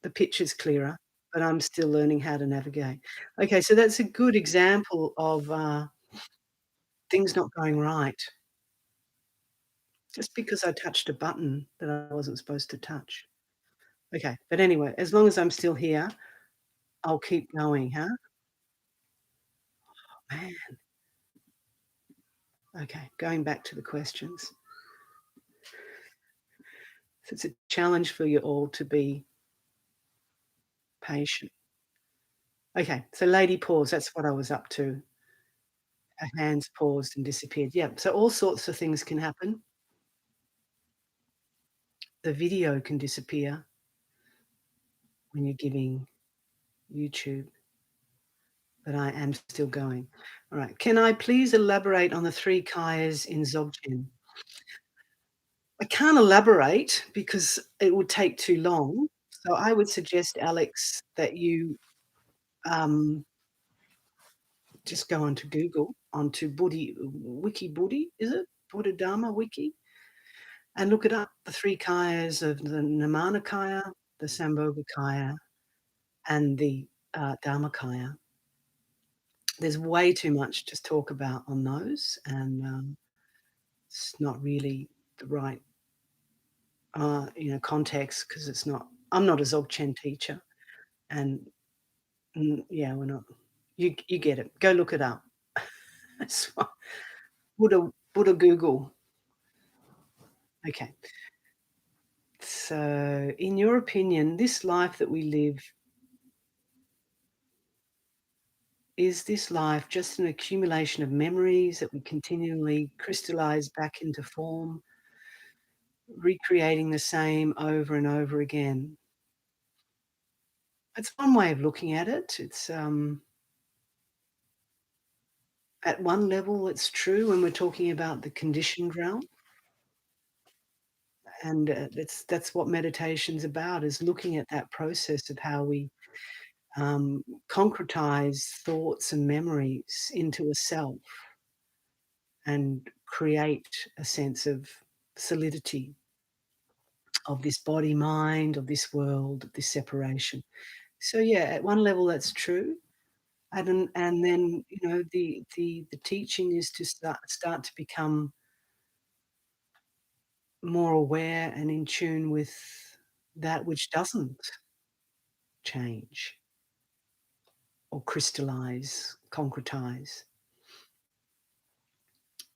the picture's clearer, but I'm still learning how to navigate. Okay, so that's a good example of, things not going right just because I touched a button that I wasn't supposed to touch. Okay, but anyway, as long as I'm still here, I'll keep going, huh? Man, okay, going back to the questions. So it's a challenge for you all to be patient. Okay, so lady pause, that's what I was up to. Her hands paused and disappeared. Yeah, so all sorts of things can happen. The video can disappear when you're giving YouTube, but I am still going. All right. Can I please elaborate on the 3 kayas in Dzogchen? I can't elaborate because it would take too long. So I would suggest, Alex, that you um, just go onto Google, onto Buddhi Wiki Buddhi, is it? Buddha Dharma Wiki, and look it up. The 3 kayas of the Nirmanakaya, the Sambhogakaya, and the Dharmakaya. There's way too much to talk about on those, and it's not really the right, context because it's not. I'm not a Dzogchen teacher, and yeah, we're not. You get it. Go look it up. That's what Buddha Google. Okay. So, in your opinion, this life that we live, is this life just an accumulation of memories that we continually crystallize back into form, recreating the same over and over again? It's one way of looking at it. It's at one level, it's true when we're talking about the conditioned realm, and that's what meditation's about, is looking at that process of how we concretize thoughts and memories into a self and create a sense of solidity of this body mind, of this world, of this separation. So yeah, at one level that's true. And then the teaching is to start to become more aware and in tune with that which doesn't change or crystallize, concretize.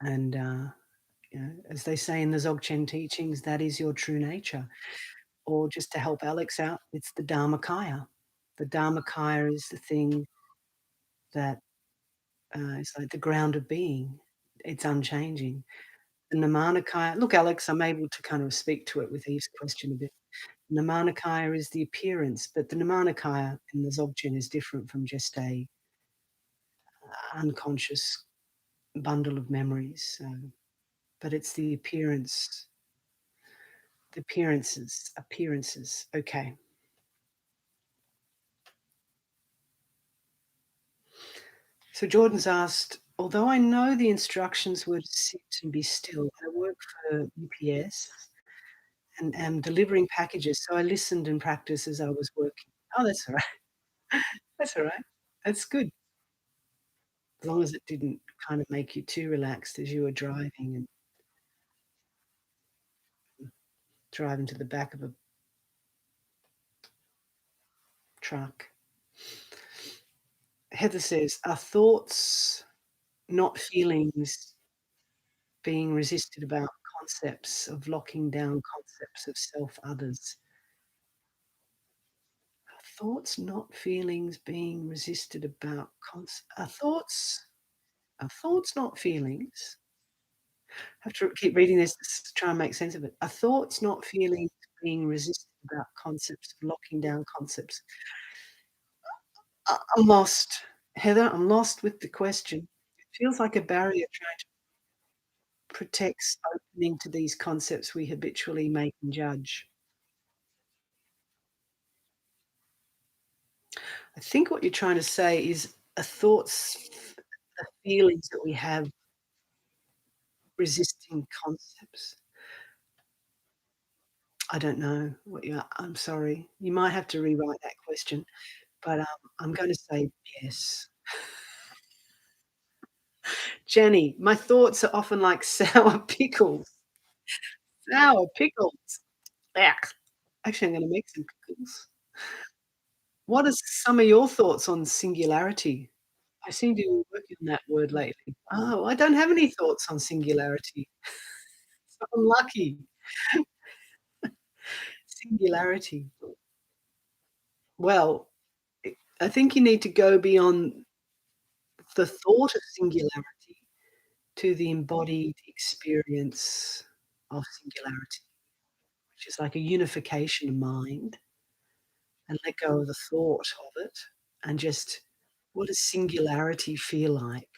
And as they say in the Dzogchen teachings, that is your true nature. Or just to help Alex out, it's the Dharmakaya. The Dharmakaya is the thing. that is like the ground of being. It's unchanging. The Nirmanakaya, look, Alex, I'm able to kind of speak to it with Eve's question a bit. Nirmanakaya is the appearance, but the Nirmanakaya in the Dzogchen is different from just a unconscious bundle of memories. So, but it's the appearance, the appearances. Okay. So Jordan's asked, although I know the instructions were to sit and be still, I work for UPS and am delivering packages, so I listened and practiced as I was working. Oh, that's all right. That's all right. That's good. As long as it didn't kind of make you too relaxed as you were driving and driving to the back of a truck. Heather says, are thoughts, not feelings, being resisted about concepts of locking down concepts of self others? Are thoughts, not feelings, being resisted about are thoughts not feelings? I have to keep reading this to try and make sense of it. Are thoughts, not feelings, being resisted about concepts of locking down concepts? I'm lost. Heather, I'm lost with the question. It feels like a barrier trying to protect opening to these concepts we habitually make and judge. I think what you're trying to say is a thoughts, the feelings that we have resisting concepts. I don't know what you are. I'm sorry. You might have to rewrite that question, but I'm going to say yes. Jenny, my thoughts are often like sour pickles. Sour pickles. Ugh. Actually, I'm going to make some pickles. What are some of your thoughts on singularity? I seem to be working on that word lately. Oh, I don't have any thoughts on singularity. So I'm lucky. Singularity. Well, I think you need to go beyond the thought of singularity to the embodied experience of singularity, which is like a unification of mind, and let go of the thought of it, and just what does singularity feel like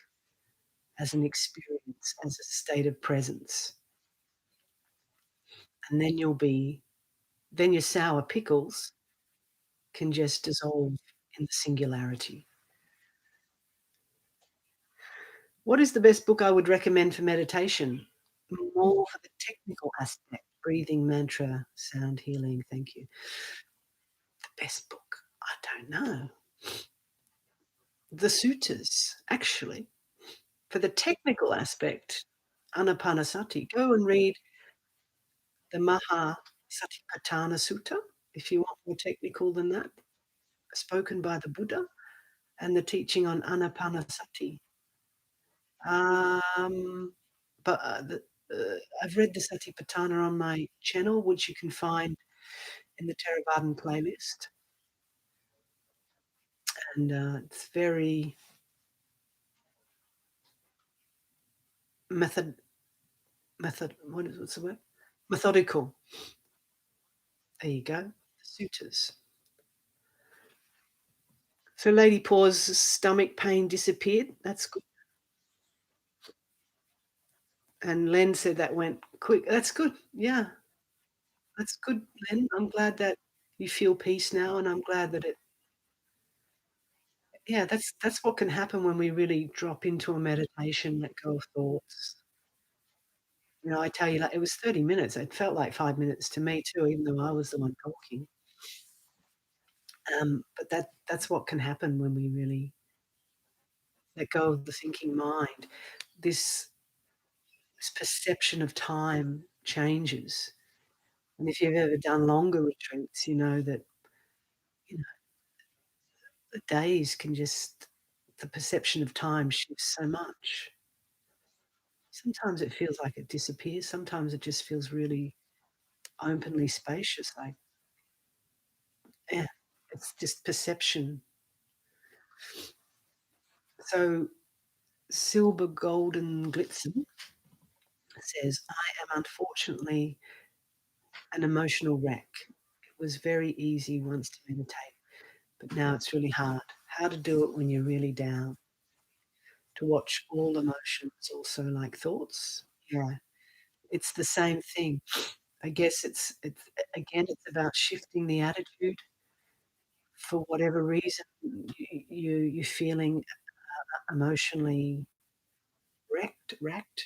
as an experience, as a state of presence? And then your sour pickles can just dissolve in the singularity. What is the best book I would recommend for meditation? More for the technical aspect, breathing, mantra, sound healing. Thank you. The best book? I don't know. The suttas, actually. For the technical aspect, Anapanasati, go and read the Maha Satipatthana Sutta, if you want more technical than that, spoken by the Buddha, and the teaching on Anapanasati. Um, but I've read the Satipatthana on my channel, which you can find in the Theravadan playlist, and it's very method method. What's the word? Methodical. There you go. The suttas. So Lady Paw's stomach pain disappeared. That's good. And Len said that went quick. That's good. Yeah, that's good, Len. I'm glad that you feel peace now, and I'm glad that it. Yeah, that's what can happen when we really drop into a meditation, let go of thoughts. You know, I tell you, like, it was 30 minutes. It felt like 5 minutes to me too, even though I was the one talking. But that's what can happen when we really let go of the thinking mind. This this perception of time changes. And if you've ever done longer retreats, you know that, you know, the days can just the perception of time shifts so much. Sometimes it feels like it disappears, sometimes it just feels really openly spacious, like, yeah, it's just perception. So Silver Golden Blitzen says, "I am unfortunately an emotional wreck. It was very easy once to meditate, but now it's really hard. How to do it when you're really down? To watch all emotions also like thoughts?" Yeah, it's the same thing. I guess it's again, it's about shifting the attitude for whatever reason you're feeling emotionally racked,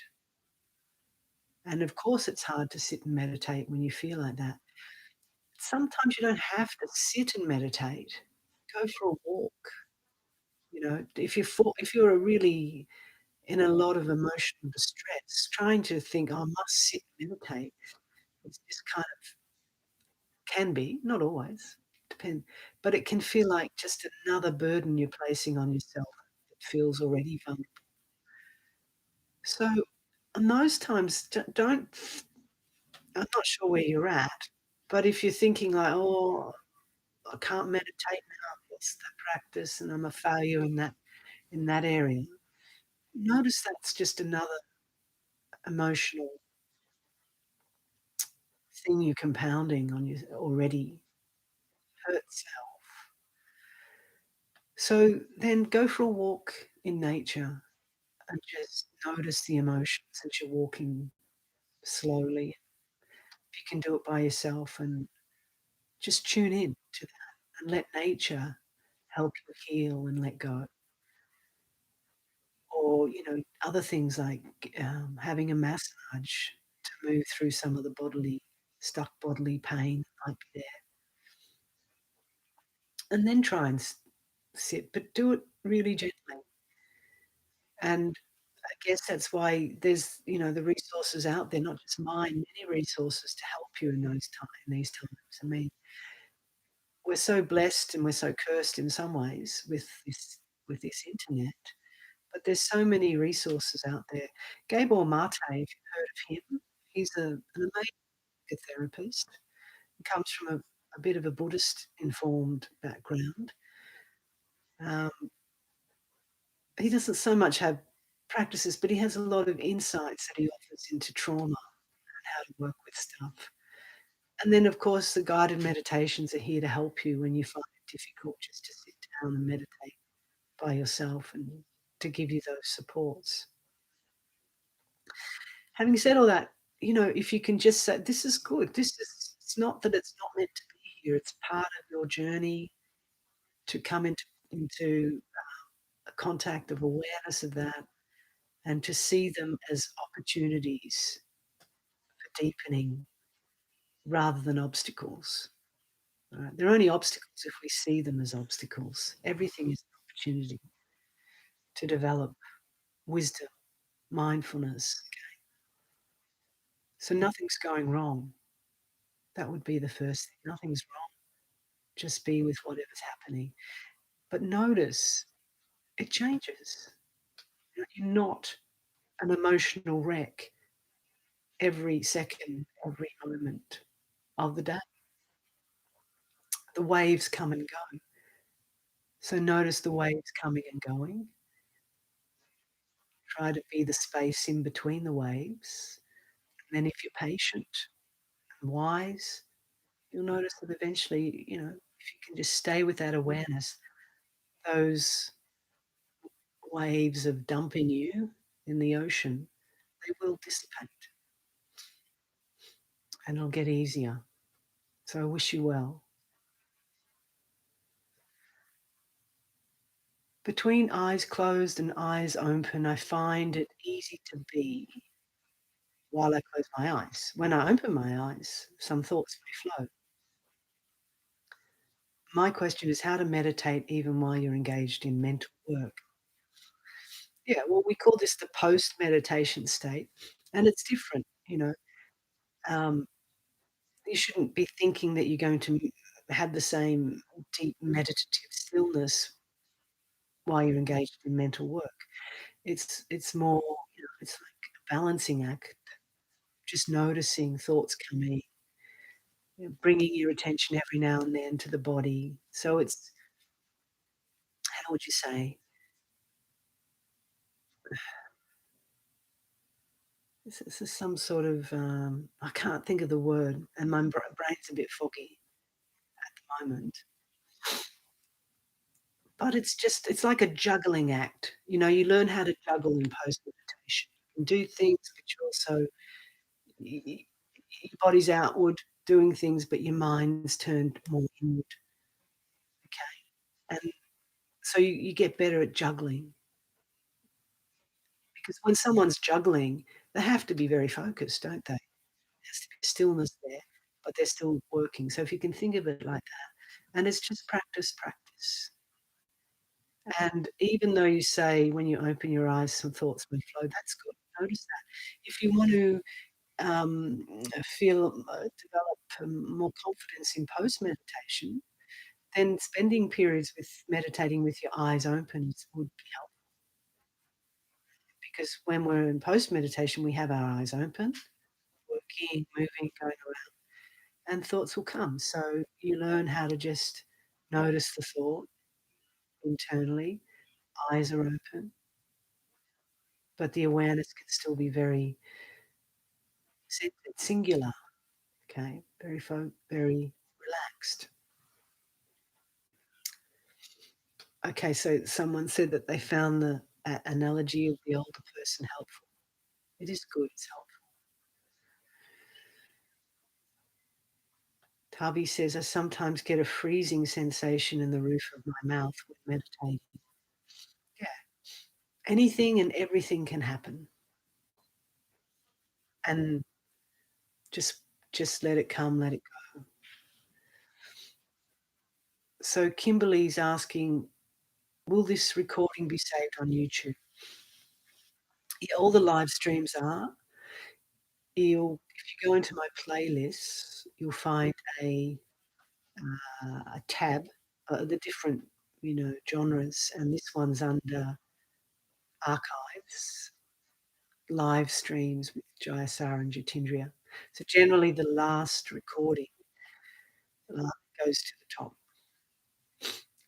and of course it's hard to sit and meditate when you feel like that. Sometimes you don't have to sit and meditate. Go for a walk, if you're really in a lot of emotional distress, trying to think, "Oh, I must sit and meditate," it's just kind of can be, not always, depend but it can feel like just another burden you're placing on yourself that feels already vulnerable. So, in those times, don't I'm not sure where you're at, but if you're thinking like, "Oh, I can't meditate now, I've lost that practice and I'm a failure in that area," notice that's just another emotional thing you're compounding on your already hurt self. So then go for a walk in nature and just notice the emotions as you're walking slowly. If you can do it by yourself and just tune in to that and let nature help you heal and let go. Or, other things like having a massage to move through some of the stuck bodily pain that might be there. And then try and sit, but do it really gently. And I guess that's why there's, the resources out there, not just mine, many resources to help you in these times. I mean, we're so blessed and we're so cursed in some ways with this internet, but there's so many resources out there. Gabor Mate, if you've heard of him, he's an amazing therapist. He comes from a bit of a Buddhist informed background. Um, he doesn't so much have practices, but he has a lot of insights that he offers into trauma and how to work with stuff. And then, of course, the guided meditations are here to help you when you find it difficult just to sit down and meditate by yourself and to give you those supports. Having said all that, if you can just say, "This is good. It's not that it's not meant to be here. It's part of your journey to come into a contact of awareness of that and to see them as opportunities for deepening rather than obstacles." Right? They're only obstacles if we see them as obstacles. Everything is an opportunity to develop wisdom, mindfulness. So nothing's going wrong. That would be the first thing. Nothing's wrong. Just be with whatever's happening. But notice it changes. You're not an emotional wreck every second, every moment of the day. The waves come and go. So notice the waves coming and going. Try to be the space in between the waves. And then if you're patient and wise, you'll notice that eventually, if you can just stay with that awareness, those waves of dumping you in the ocean, they will dissipate and it'll get easier. So I wish you well. Between eyes closed and eyes open, I find it easy to be while I close my eyes. When I open my eyes, some thoughts may flow. My question is how to meditate even while you're engaged in mental work. Yeah, well, we call this the post-meditation state, and it's different, Um, you shouldn't be thinking that you're going to have the same deep meditative stillness while you're engaged in mental work. It's more, it's like a balancing act, just noticing thoughts coming, bringing your attention every now and then to the body. So it's, how would you say? This is some sort of, I can't think of the word, and my brain's a bit foggy at the moment. But it's just it's like a juggling act, you learn how to juggle in post meditation. You can do things, but you also y y your body's outward doing things, but your mind's turned more inward, okay? And so you get better at juggling, because when someone's juggling, they have to be very focused, don't they? There has to be stillness there, but they're still working. So if you can think of it like that, and it's just practice, practice. And even though you say when you open your eyes, some thoughts may flow, that's good. Notice that. If you want to develop more confidence in post meditation, then spending periods with meditating with your eyes open would be helpful, because when we're in post meditation, we have our eyes open, working, moving, going around, and thoughts will come. So you learn how to just notice the thought internally, eyes are open, but the awareness can still be very centered, singular, okay? Very relaxed. Okay, so someone said that they found the analogy of the older person helpful. It is good, it's helpful. Tavi says, "I sometimes get a freezing sensation in the roof of my mouth when meditating." Yeah, anything and everything can happen, and just just let it come, let it go. So Kimberly's asking, "Will this recording be saved on YouTube?" Yeah, all the live streams are. If you go into my playlists, you'll find a tab, the different, genres, and this one's under archives, live streams with Jayasara and Jatindriya. So generally the last recording uh, goes to the top.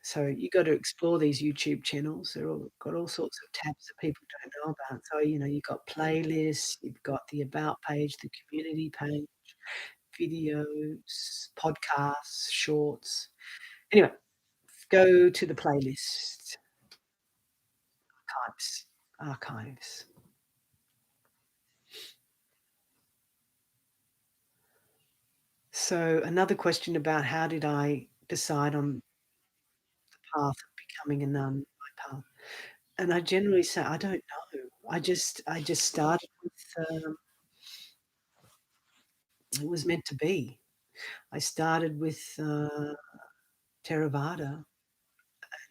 So you got to explore these YouTube channels. They're all got all sorts of tabs that people don't know about. So, you've got playlists, you've got the about page, the community page, videos, podcasts, shorts. Anyway, go to the playlist, archives. So another question about how did I decide on the path of becoming a nun, my path? And I generally say, I don't know. I just started with, it was meant to be. I started with, Theravada,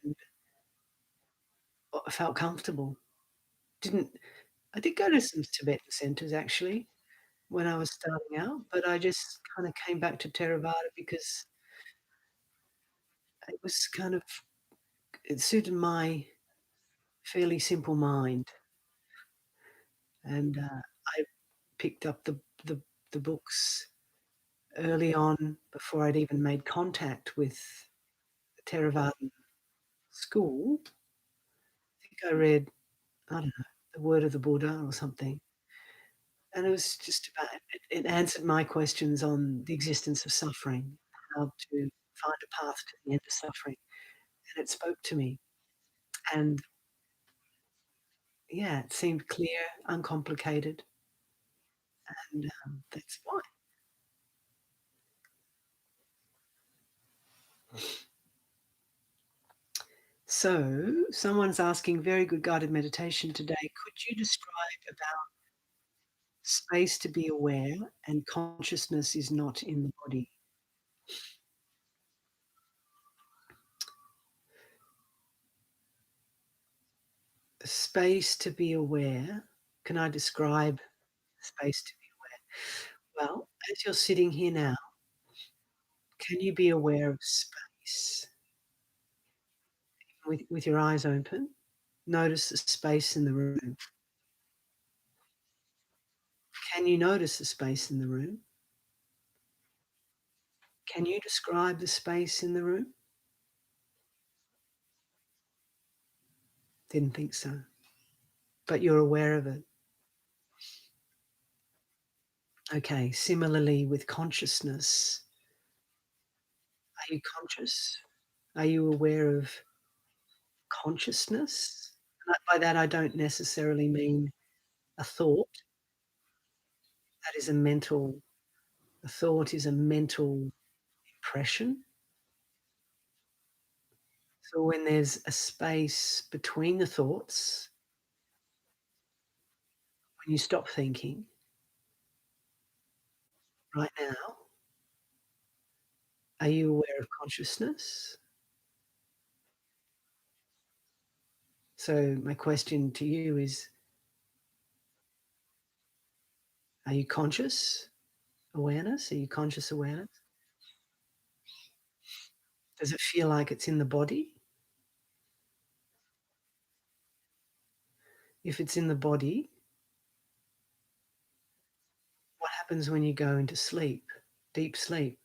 and I felt comfortable. Didn't I did go to some Tibetan centers actually when I was starting out, but I just kinda came back to Theravada because it was kind of it suited my fairly simple mind, and, I picked up the books early on before I'd even made contact with the Theravadan school. I think I read, I don't know, The Word of the Buddha or something, and it was just about it answered my questions on the existence of suffering, how to find a path to the end of suffering, and it spoke to me, and yeah, it seemed clear, uncomplicated, and, that's why. So, someone's asking, "Very good guided meditation today. Could you describe about space to be aware and consciousness is not in the body?" Space to be aware. Can I describe space to be aware? Well, as you're sitting here now, can you be aware of space with your eyes open? Notice the space in the room. Can you notice the space in the room? Can you describe the space in the room? Didn't think so. but you're aware of it. Okay, similarly with consciousness, are you conscious? Are you aware of consciousness? And by that, I don't necessarily mean a thought. That is a thought is a mental impression. So when there's a space between the thoughts, when you stop thinking right now, are you aware of consciousness? So my question to you is, are you conscious awareness? Are you conscious awareness? Does it feel like it's in the body? If it's in the body, what happens when you go into sleep, deep sleep,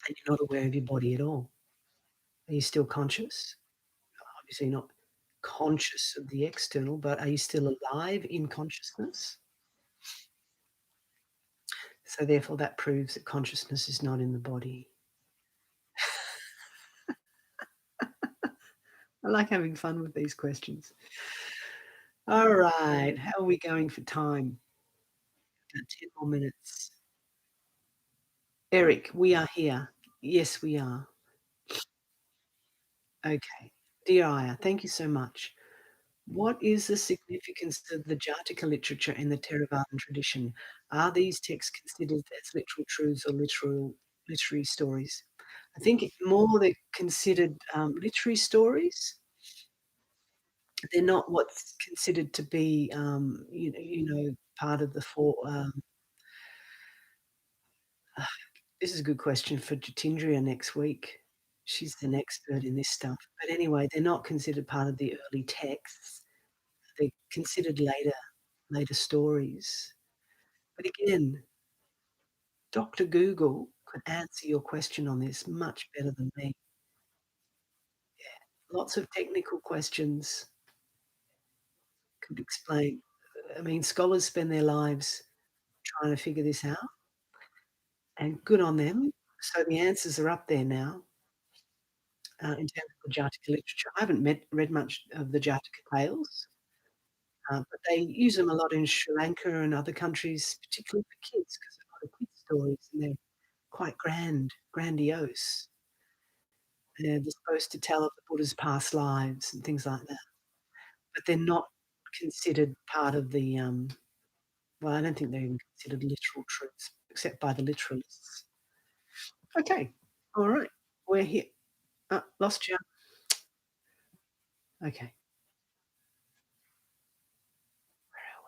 and you're not aware of your body at all? Are you still conscious? Obviously not conscious of the external, but are you still alive in consciousness? So therefore that proves that consciousness is not in the body. I like having fun with these questions. All right, how are we going for time? About 10 more minutes. Eric, we are here. Yes, we are. Okay. Dear Aya, thank you so much. What is the significance of the Jataka literature and the Theravadan tradition? Are these texts considered as literal truths or literary stories? I think more they're considered literary stories. They're not what's considered to be, part of the four. This is a good question for Jatindria next week. She's an expert in this stuff. But anyway, they're not considered part of the early texts. They're considered later stories. But again, Dr. Google could answer your question on this much better than me. Lots of technical questions could explain. I mean, scholars spend their lives trying to figure this out, and good on them. So the answers are up there now, in terms of the Jataka literature. I haven't read much of the Jataka tales, but they use them a lot in Sri Lanka and other countries, particularly for kids, because they're a lot of kids' stories, and they're quite grandiose. They're supposed to tell of the Buddha's past lives and things like that, but they're not considered part of the, well, I don't think they're even considered literal truths, except by the literalists. Okay. All right. We're here. Lost you. Okay. Where are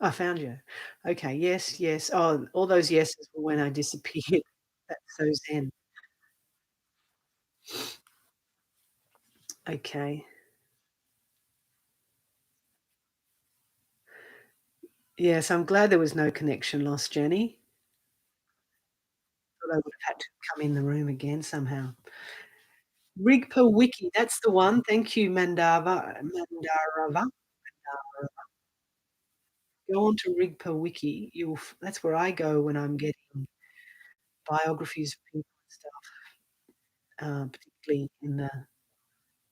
we? I found you. Okay. Yes, yes. Oh, all those yeses were when I disappeared. That's so zen. Okay. Yes, I'm glad there was no connection lost, Jenny. Thought I would have had to come in the room again somehow. Rigpa Wiki, that's the one. Thank you, Mandarava. Go on to Rigpa Wiki. That's where I go when I'm getting biographies of people and stuff, particularly in the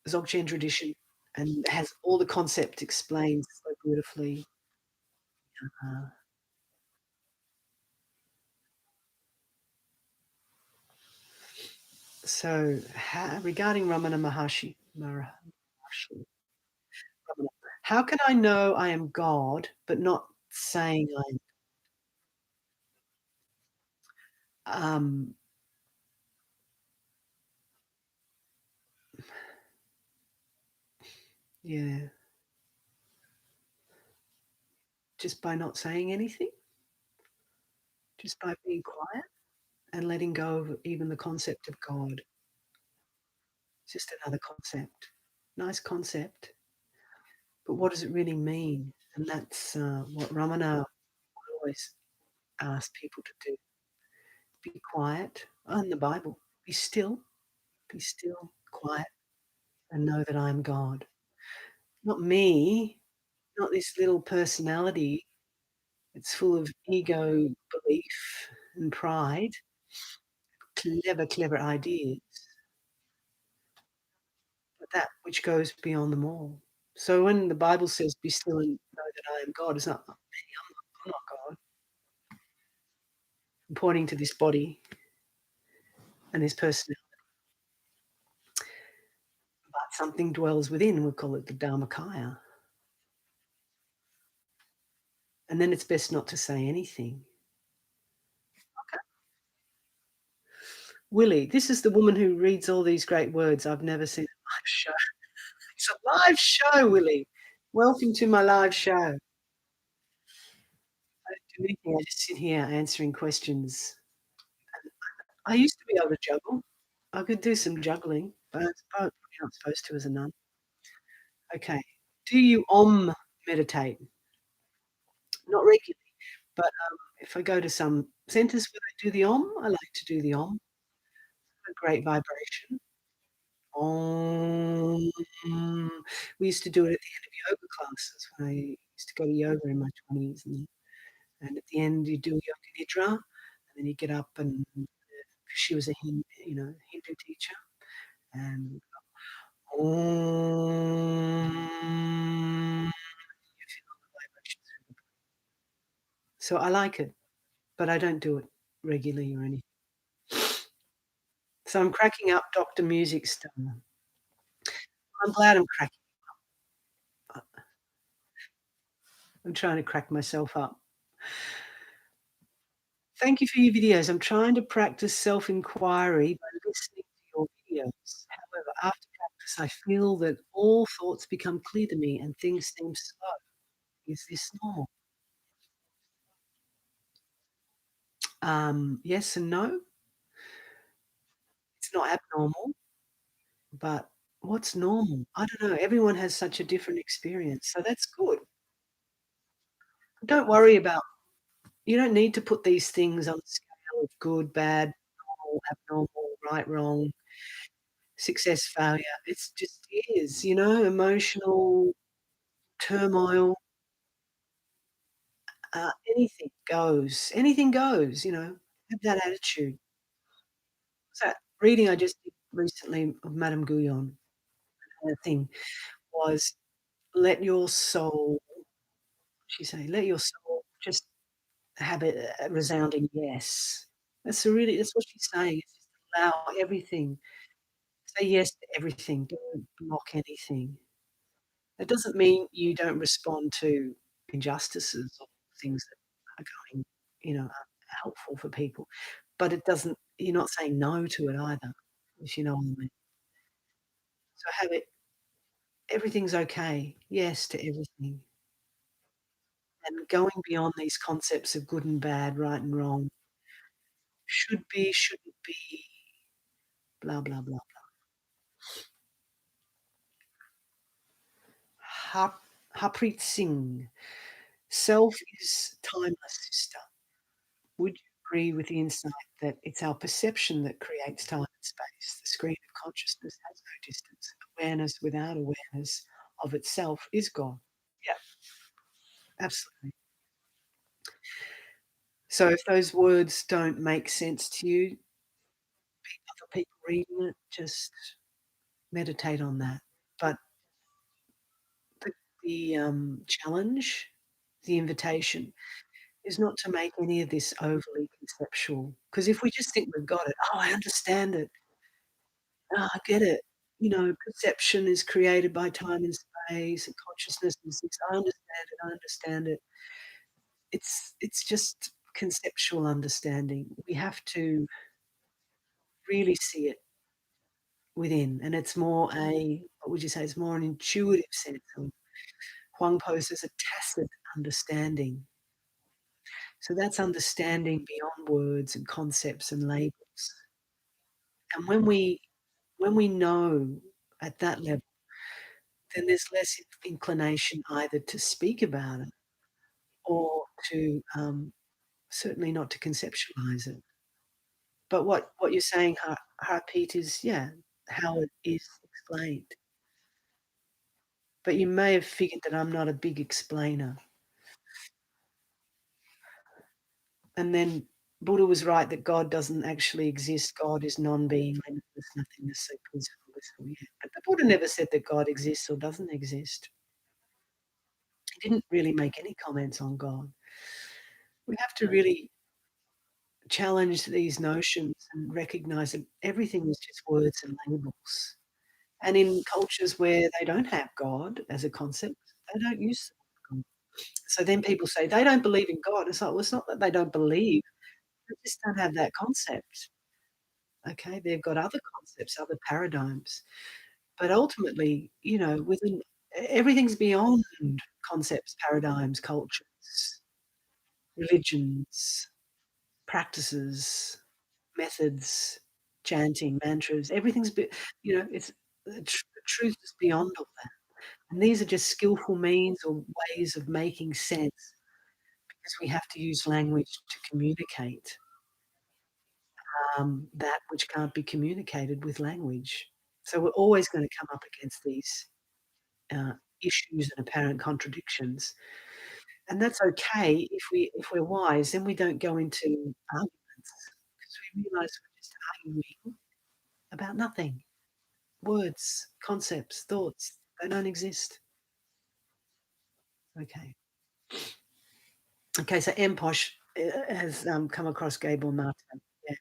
Dzogchen tradition, and has all the concept explained so beautifully. Uh, so, regarding Maharishi, Ramana, how can I know I am God, but not saying I'm? Yeah, just by not saying anything, just by being quiet and letting go of even the concept of God. It's just another concept. Nice concept, but what does it really mean? And that's what Ramana would always ask people to do. Be quiet. Oh, in the Bible, be still, quiet. and know that I am God. Not me, not this little personality. It's full of ego, belief, and pride, clever, clever ideas, but that which goes beyond them all. So when the Bible says, "Be still and know that I am God," it's not me. I'm not God. I'm pointing to this body and this personality, but something dwells within. We call it the Dharmakaya, and then it's best not to say anything. Okay. Willie, this is the woman who reads all these great words. I've never seen a live show. It's a live show, Willie. Welcome to my live show. I don't do anything. I just sit here answering questions. I used to be able to juggle. I could do some juggling, but I'm probably not supposed to as a nun. Okay. Do you meditate? Not regularly, but if I go to some centres where they do the I like to do the a great vibration. Om. We used to do it at the end of yoga classes when I used to go to yoga in my 20s, and at the end you do yoga nidra, and then you get up and she was a Hindu teacher, and Om, you feel the vibrations through the body. So I like it, but I don't do it regularly or anything. So I'm cracking up Doctor Music Star. I'm glad I'm cracking up. I'm trying to crack myself up. Thank you for your videos. I'm trying to practice self-inquiry by listening to your videos. However, after practice, I feel that all thoughts become clear to me and things seem slow. Is this normal? Yes and no. It's not abnormal, but what's normal? I don't know. Everyone has such a different experience, so that's good. Don't worry about you don't need to put these things on the scale of good, bad, normal, abnormal, right, wrong, success, failure. It's just is, emotional turmoil, anything goes, have that attitude. So that reading I just did recently of Madame Guyon, her thing was, "Let your soul," she say, "let your soul just have a resounding yes." That's what she's saying, is just allow everything. Say yes to everything, don't block anything. That doesn't mean you don't respond to injustices or things that are going, helpful for people, but it doesn't you're not saying no to it either, if you know what I mean. So have it everything's okay, yes to everything, and going beyond these concepts of good and bad, right and wrong, should be, shouldn't be, blah, blah, blah. Harpreet Singh, self is timeless, sister. Would you agree with the insight that it's our perception that creates time and space? The screen of consciousness has no distance. Awareness without awareness of itself is God. Yeah, absolutely. So if those words don't make sense to you, other people reading it, just meditate on that. But the challenge, the invitation is not to make any of this overly conceptual. Because if we just think we've got it, "Oh, I understand it. Oh, I get it." Perception is created by time and space, and consciousness is this. I understand it, I understand it. It's just conceptual understanding. We have to really see it within, and it's more what would you say? It's more an intuitive sense, and Huang Po says a tacit understanding. So that's understanding beyond words and concepts and labels. And when we know at that level, then there's less inclination either to speak about it or to, certainly not to conceptualize it. But what you're saying, Harpreet, is, yeah, how it is explained. but you may have figured that I'm not a big explainer. And then Buddha was right that God doesn't actually exist. God is non-being, limitless, nothingness, so peaceful, blissful, yeah. But the Buddha never said that God exists or doesn't exist. He didn't really make any comments on God. We have to really challenge these notions and recognize that everything is just words and labels. And in cultures where they don't have God as a concept, they don't use the word God. So then people say, "They don't believe in God." It's like, well, it's not that they don't believe, they just don't have that concept. Okay? They've got other concepts, other paradigms. But ultimately, within everything's beyond concepts, paradigms, cultures, religions, practices, methods, chanting, mantras, everything's it's the truth is beyond all that. And these are just skillful means or ways of making sense because we have to use language to communicate, that which can't be communicated with language. So we're always gonna come up against these, uh, issues and apparent contradictions, and that's okay if we're wise, then we don't go into arguments because we realise we're just arguing about nothing. Words, concepts, thoughts, they don't exist. Okay. Okay, so Mposh, has, come across Gabor Mate. Yeah,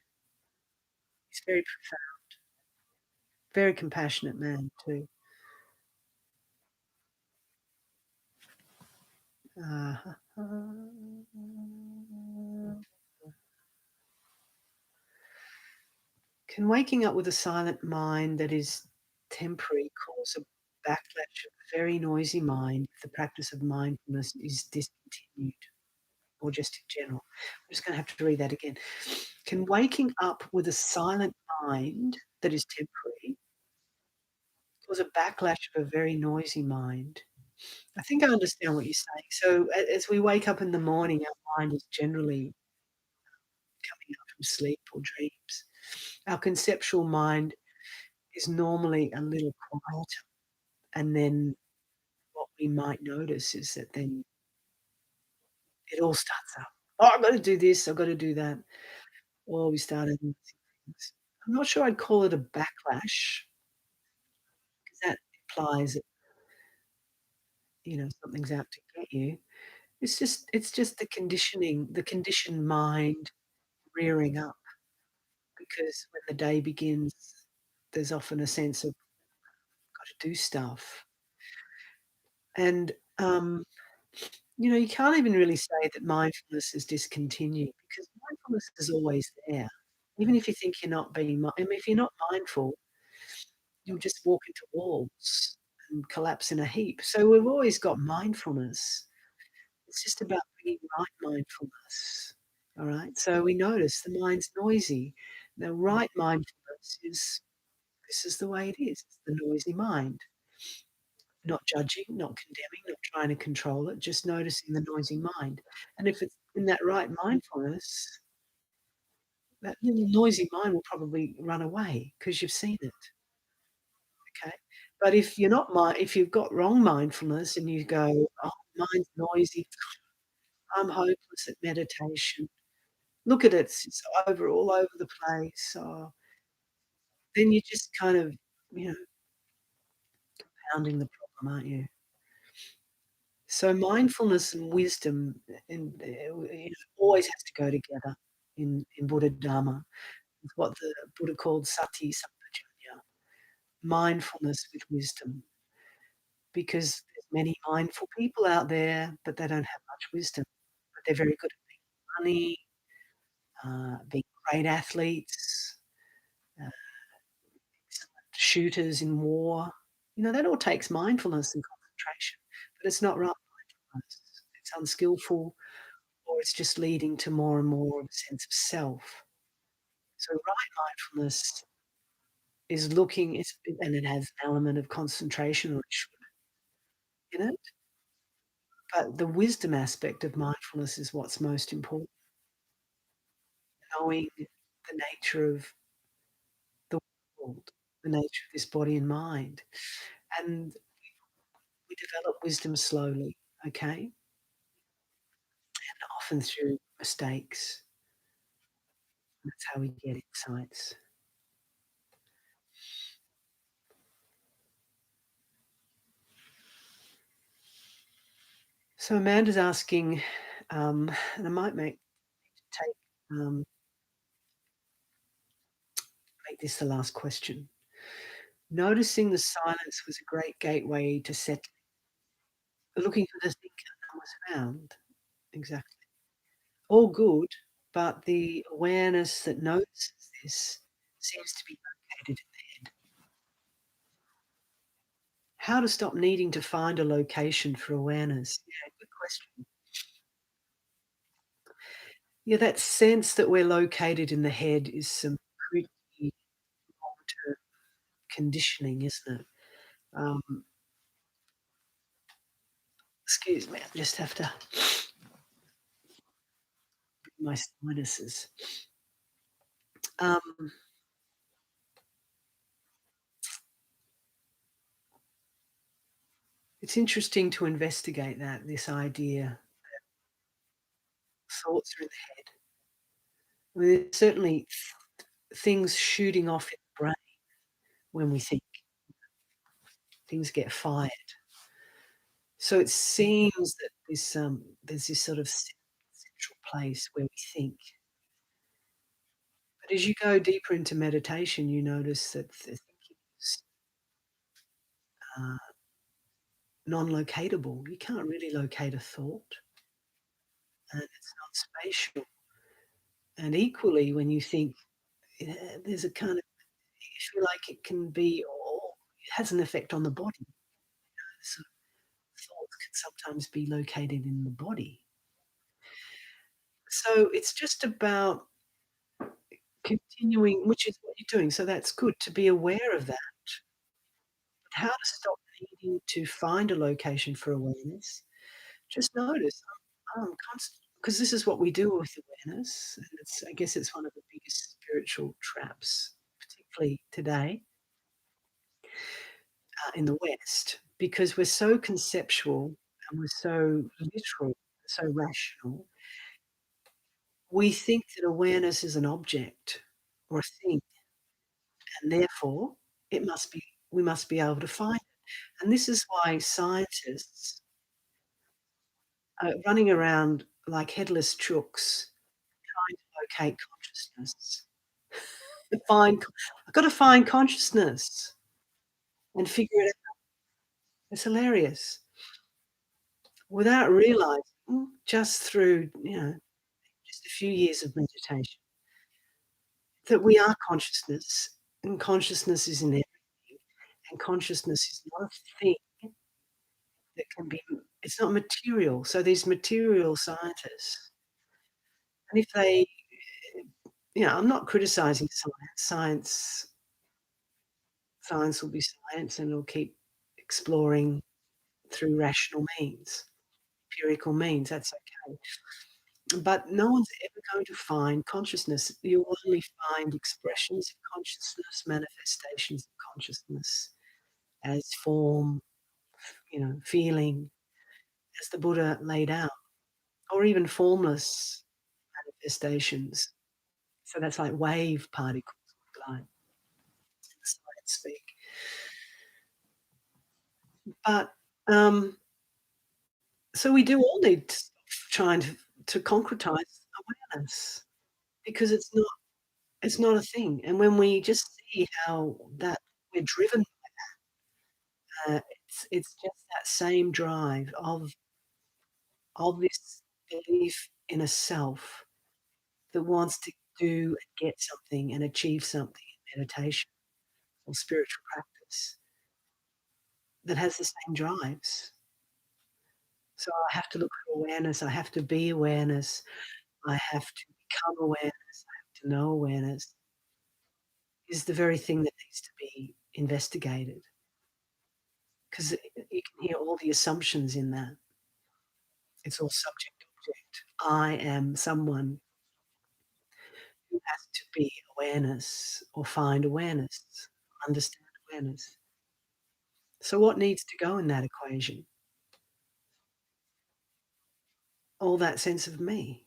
he's very profound, very compassionate man too. Uh, can waking up with a silent mind that is temporary cause a backlash of a very noisy mind if the practice of mindfulness is discontinued, or just in general? I'm just gonna have to read that again. Can waking up with a silent mind that is temporary cause a backlash of a very noisy mind? I think I understand what you're saying. So as we wake up in the morning, our mind is generally coming up from sleep or dreams. Our conceptual mind is normally a little quieter, and then what we might notice is that then it all starts up. "Oh, I've gotta do this, I've gotta do that." Or we started things. I'm not sure I'd call it a backlash, 'cause that implies that, something's out to get you. It's just the conditioning, the conditioned mind rearing up, because when the day begins, there's often a sense of, "Gotta do stuff." And, you can't even really say that mindfulness is discontinued because mindfulness is always there. Even if you think you're not being I mean, if you're not mindful, you'll just walk into walls and collapse in a heap. So we've always got mindfulness. It's just about bringing right mindfulness. All right? So we notice the mind's noisy. The right mindfulness is, this is the way it is. It's the noisy mind. Not judging, not condemning, not trying to control it, just noticing the noisy mind. And if it's in that right mindfulness, that little noisy mind will probably run away because you've seen it, okay? But if you've got wrong mindfulness and you go, "Oh, mind's noisy, I'm hopeless at meditation. Look at it, it's all over the place," then you're just kind of, you know, pounding the problem, aren't you? So mindfulness and wisdom always has to go together in Buddha Dharma. It's what the Buddha called sati sampajanya, mindfulness with wisdom, because there's many mindful people out there, but they don't have much wisdom. But they're very good at making money, being great athletes, uh, excellent shooters in war. That all takes mindfulness and concentration, but it's not right mindfulness. It's unskillful, or it's just leading to more and more of a sense of self. So right mindfulness is looking, and it has an element of concentration, or it should, in it, but the wisdom aspect of mindfulness is what's most important, knowing the nature of the world, the nature of this body and mind, and we develop wisdom slowly, okay? Often through mistakes. That's how we get insights. So Amanda's asking, and I might take make this the last question. Noticing the silence was a great gateway to settling. Looking for the thinker and was found. Exactly. All good, but the awareness that notices this seems to be located in the head. How to stop needing to find a location for awareness? Yeah, good question. Yeah, that sense that we're located in the head is some pretty long-term conditioning, isn't it? Um, excuse me, I just have to my sinuses. Um, it's interesting to investigate that, this idea. Thoughts are in the head. I mean, there's certainly things shooting off in the brain when we think. Things get fired. So it seems that there's this sort of central place where we think. But as you go deeper into meditation, you notice that the thinking is uh, non-locatable. You can't really locate a thought, and it's not spatial. And equally, when you think, there's a kind of you feel like it can be, or it has an effect on the body. So thoughts can sometimes be located in the body. So it's just about continuing, which is what you're doing. So that's good to be aware of that. But how to stop needing to find a location for awareness. Just notice, I'm constant, because this is what we do with awareness. And it's, I guess it's one of the biggest spiritual traps, particularly today in the West, because we're so conceptual and we're so literal, so rational. We think that awareness is an object or a thing, and therefore it must be we must be able to find it. And this is why scientists are running around like headless chooks trying to locate consciousness. Find I've got to find consciousness and figure it out. It's hilarious. Without realizing, just through, just a few years of meditation, that we are consciousness, and consciousness is in everything, and consciousness is not a thing that can be, it's not material. So these material scientists, and if they, I'm not criticizing science. Science will be science, and it'll keep exploring through rational means, empirical means, that's okay. But no one's ever going to find consciousness. You'll only find expressions of consciousness, manifestations of consciousness as form, feeling, as the Buddha laid out, or even formless manifestations. So that's like wave particles, like science speak. But so we do all need to stop trying to concretize awareness, because it's not a thing. And when we just see how that we're driven, it's just that same drive of this belief in a self that wants to do and get something and achieve something in meditation or spiritual practice, that has the same drives. So I have to look for awareness, I have to be awareness, I have to become awareness, I have to know awareness is the very thing that needs to be investigated, 'cause you can hear all the assumptions in that. It's all subject object. I am someone who has to be awareness or find awareness, understand awareness. So what needs to go in that equation? all that sense of me.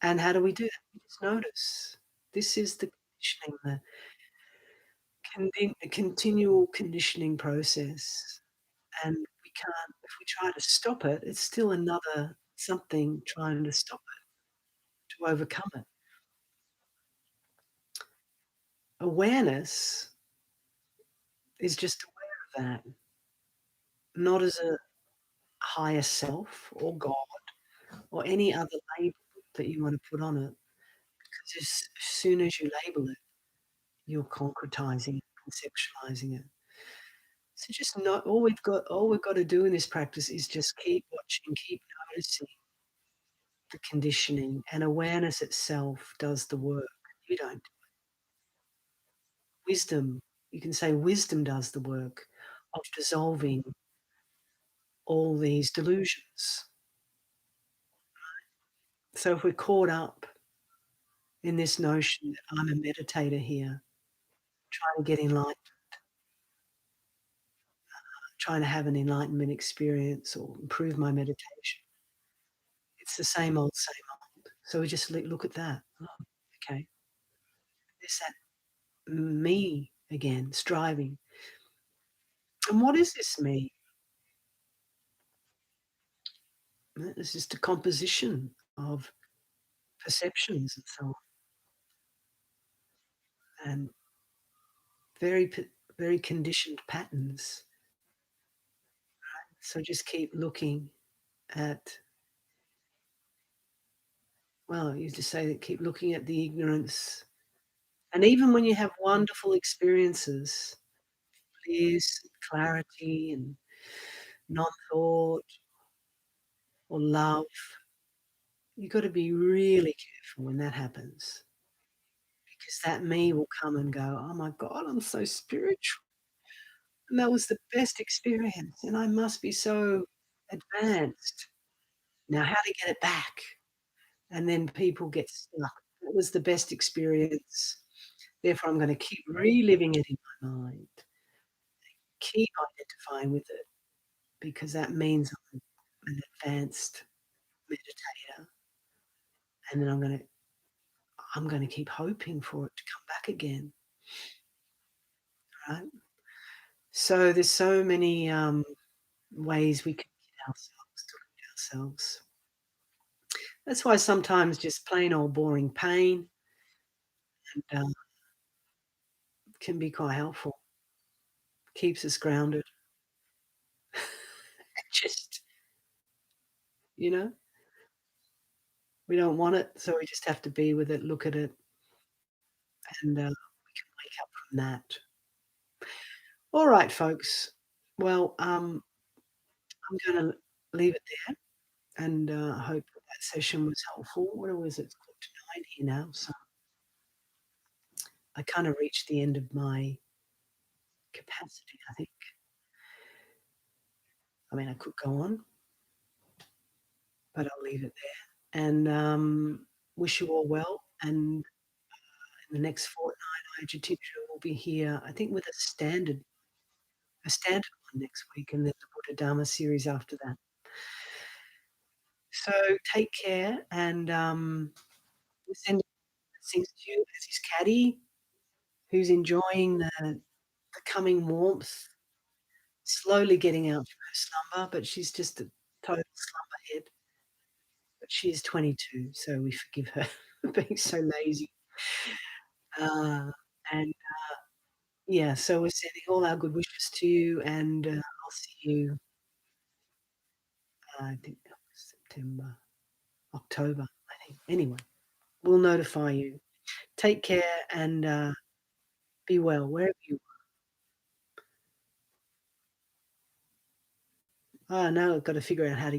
And how do we do that? We just notice. This is the conditioning, the continual conditioning process. And we can't, if we try to stop it, it's still another something trying to stop it, to overcome it. Awareness is just aware of that, not as a higher self or God or any other label that you want to put on it. Because as soon as you label it, you're concretizing it, conceptualizing it. So just not all we've got to do in this practice is just keep watching, keep noticing the conditioning, and awareness itself does the work. You don't. Wisdom, you can say wisdom does the work of dissolving all these delusions. So if we're caught up in this notion that I'm a meditator here, trying to get enlightened, trying to have an enlightenment experience or improve my meditation, it's the same old, same old. So we just look at that. Oh, okay, there's that me again, striving. And what is this me? It's just a composition of perceptions and so on, and very, very conditioned patterns. So just keep looking at, well, you just say that keep looking at the ignorance. And even when you have wonderful experiences, bliss, clarity, and non-thought or love, you've got to be really careful when that happens, because that me will come and go, oh my God, I'm so spiritual. And that was the best experience. And I must be so advanced. Now, how to get it back? And then people get stuck. That was the best experience. Therefore, I'm going to keep reliving it in my mind, keep identifying with it, because that means I'm an advanced meditator. And then I'm going to keep hoping for it to come back again. Right? So there's so many ways we can kid ourselves to look at ourselves. That's why sometimes just plain old boring pain and, can be quite helpful. Keeps us grounded. Just, you know, we don't want it, so we just have to be with it, look at it, and we can wake up from that. All right, folks. Well, I'm going to leave it there, and I hope that session was helpful. What was it? It's called to 9 here now, so I kind of reached the end of my capacity, I think. I mean, I could go on, but I'll leave it there. And wish you all well. And in the next fortnight, Ayurveda teacher will be here, I think, with a standard one next week, and then the Buddha Dharma series after that. So take care, and we send blessings to you as his caddy, who's enjoying the coming warmth, slowly getting out of her slumber, but she's just a total slumberhead. But she is 22, so we forgive her for being so lazy. And yeah, so we're sending all our good wishes to you, and I'll see you, I think that was September, October, I think. Anyway, we'll notify you. Take care and be well wherever you are. Oh, now I've got to figure out how to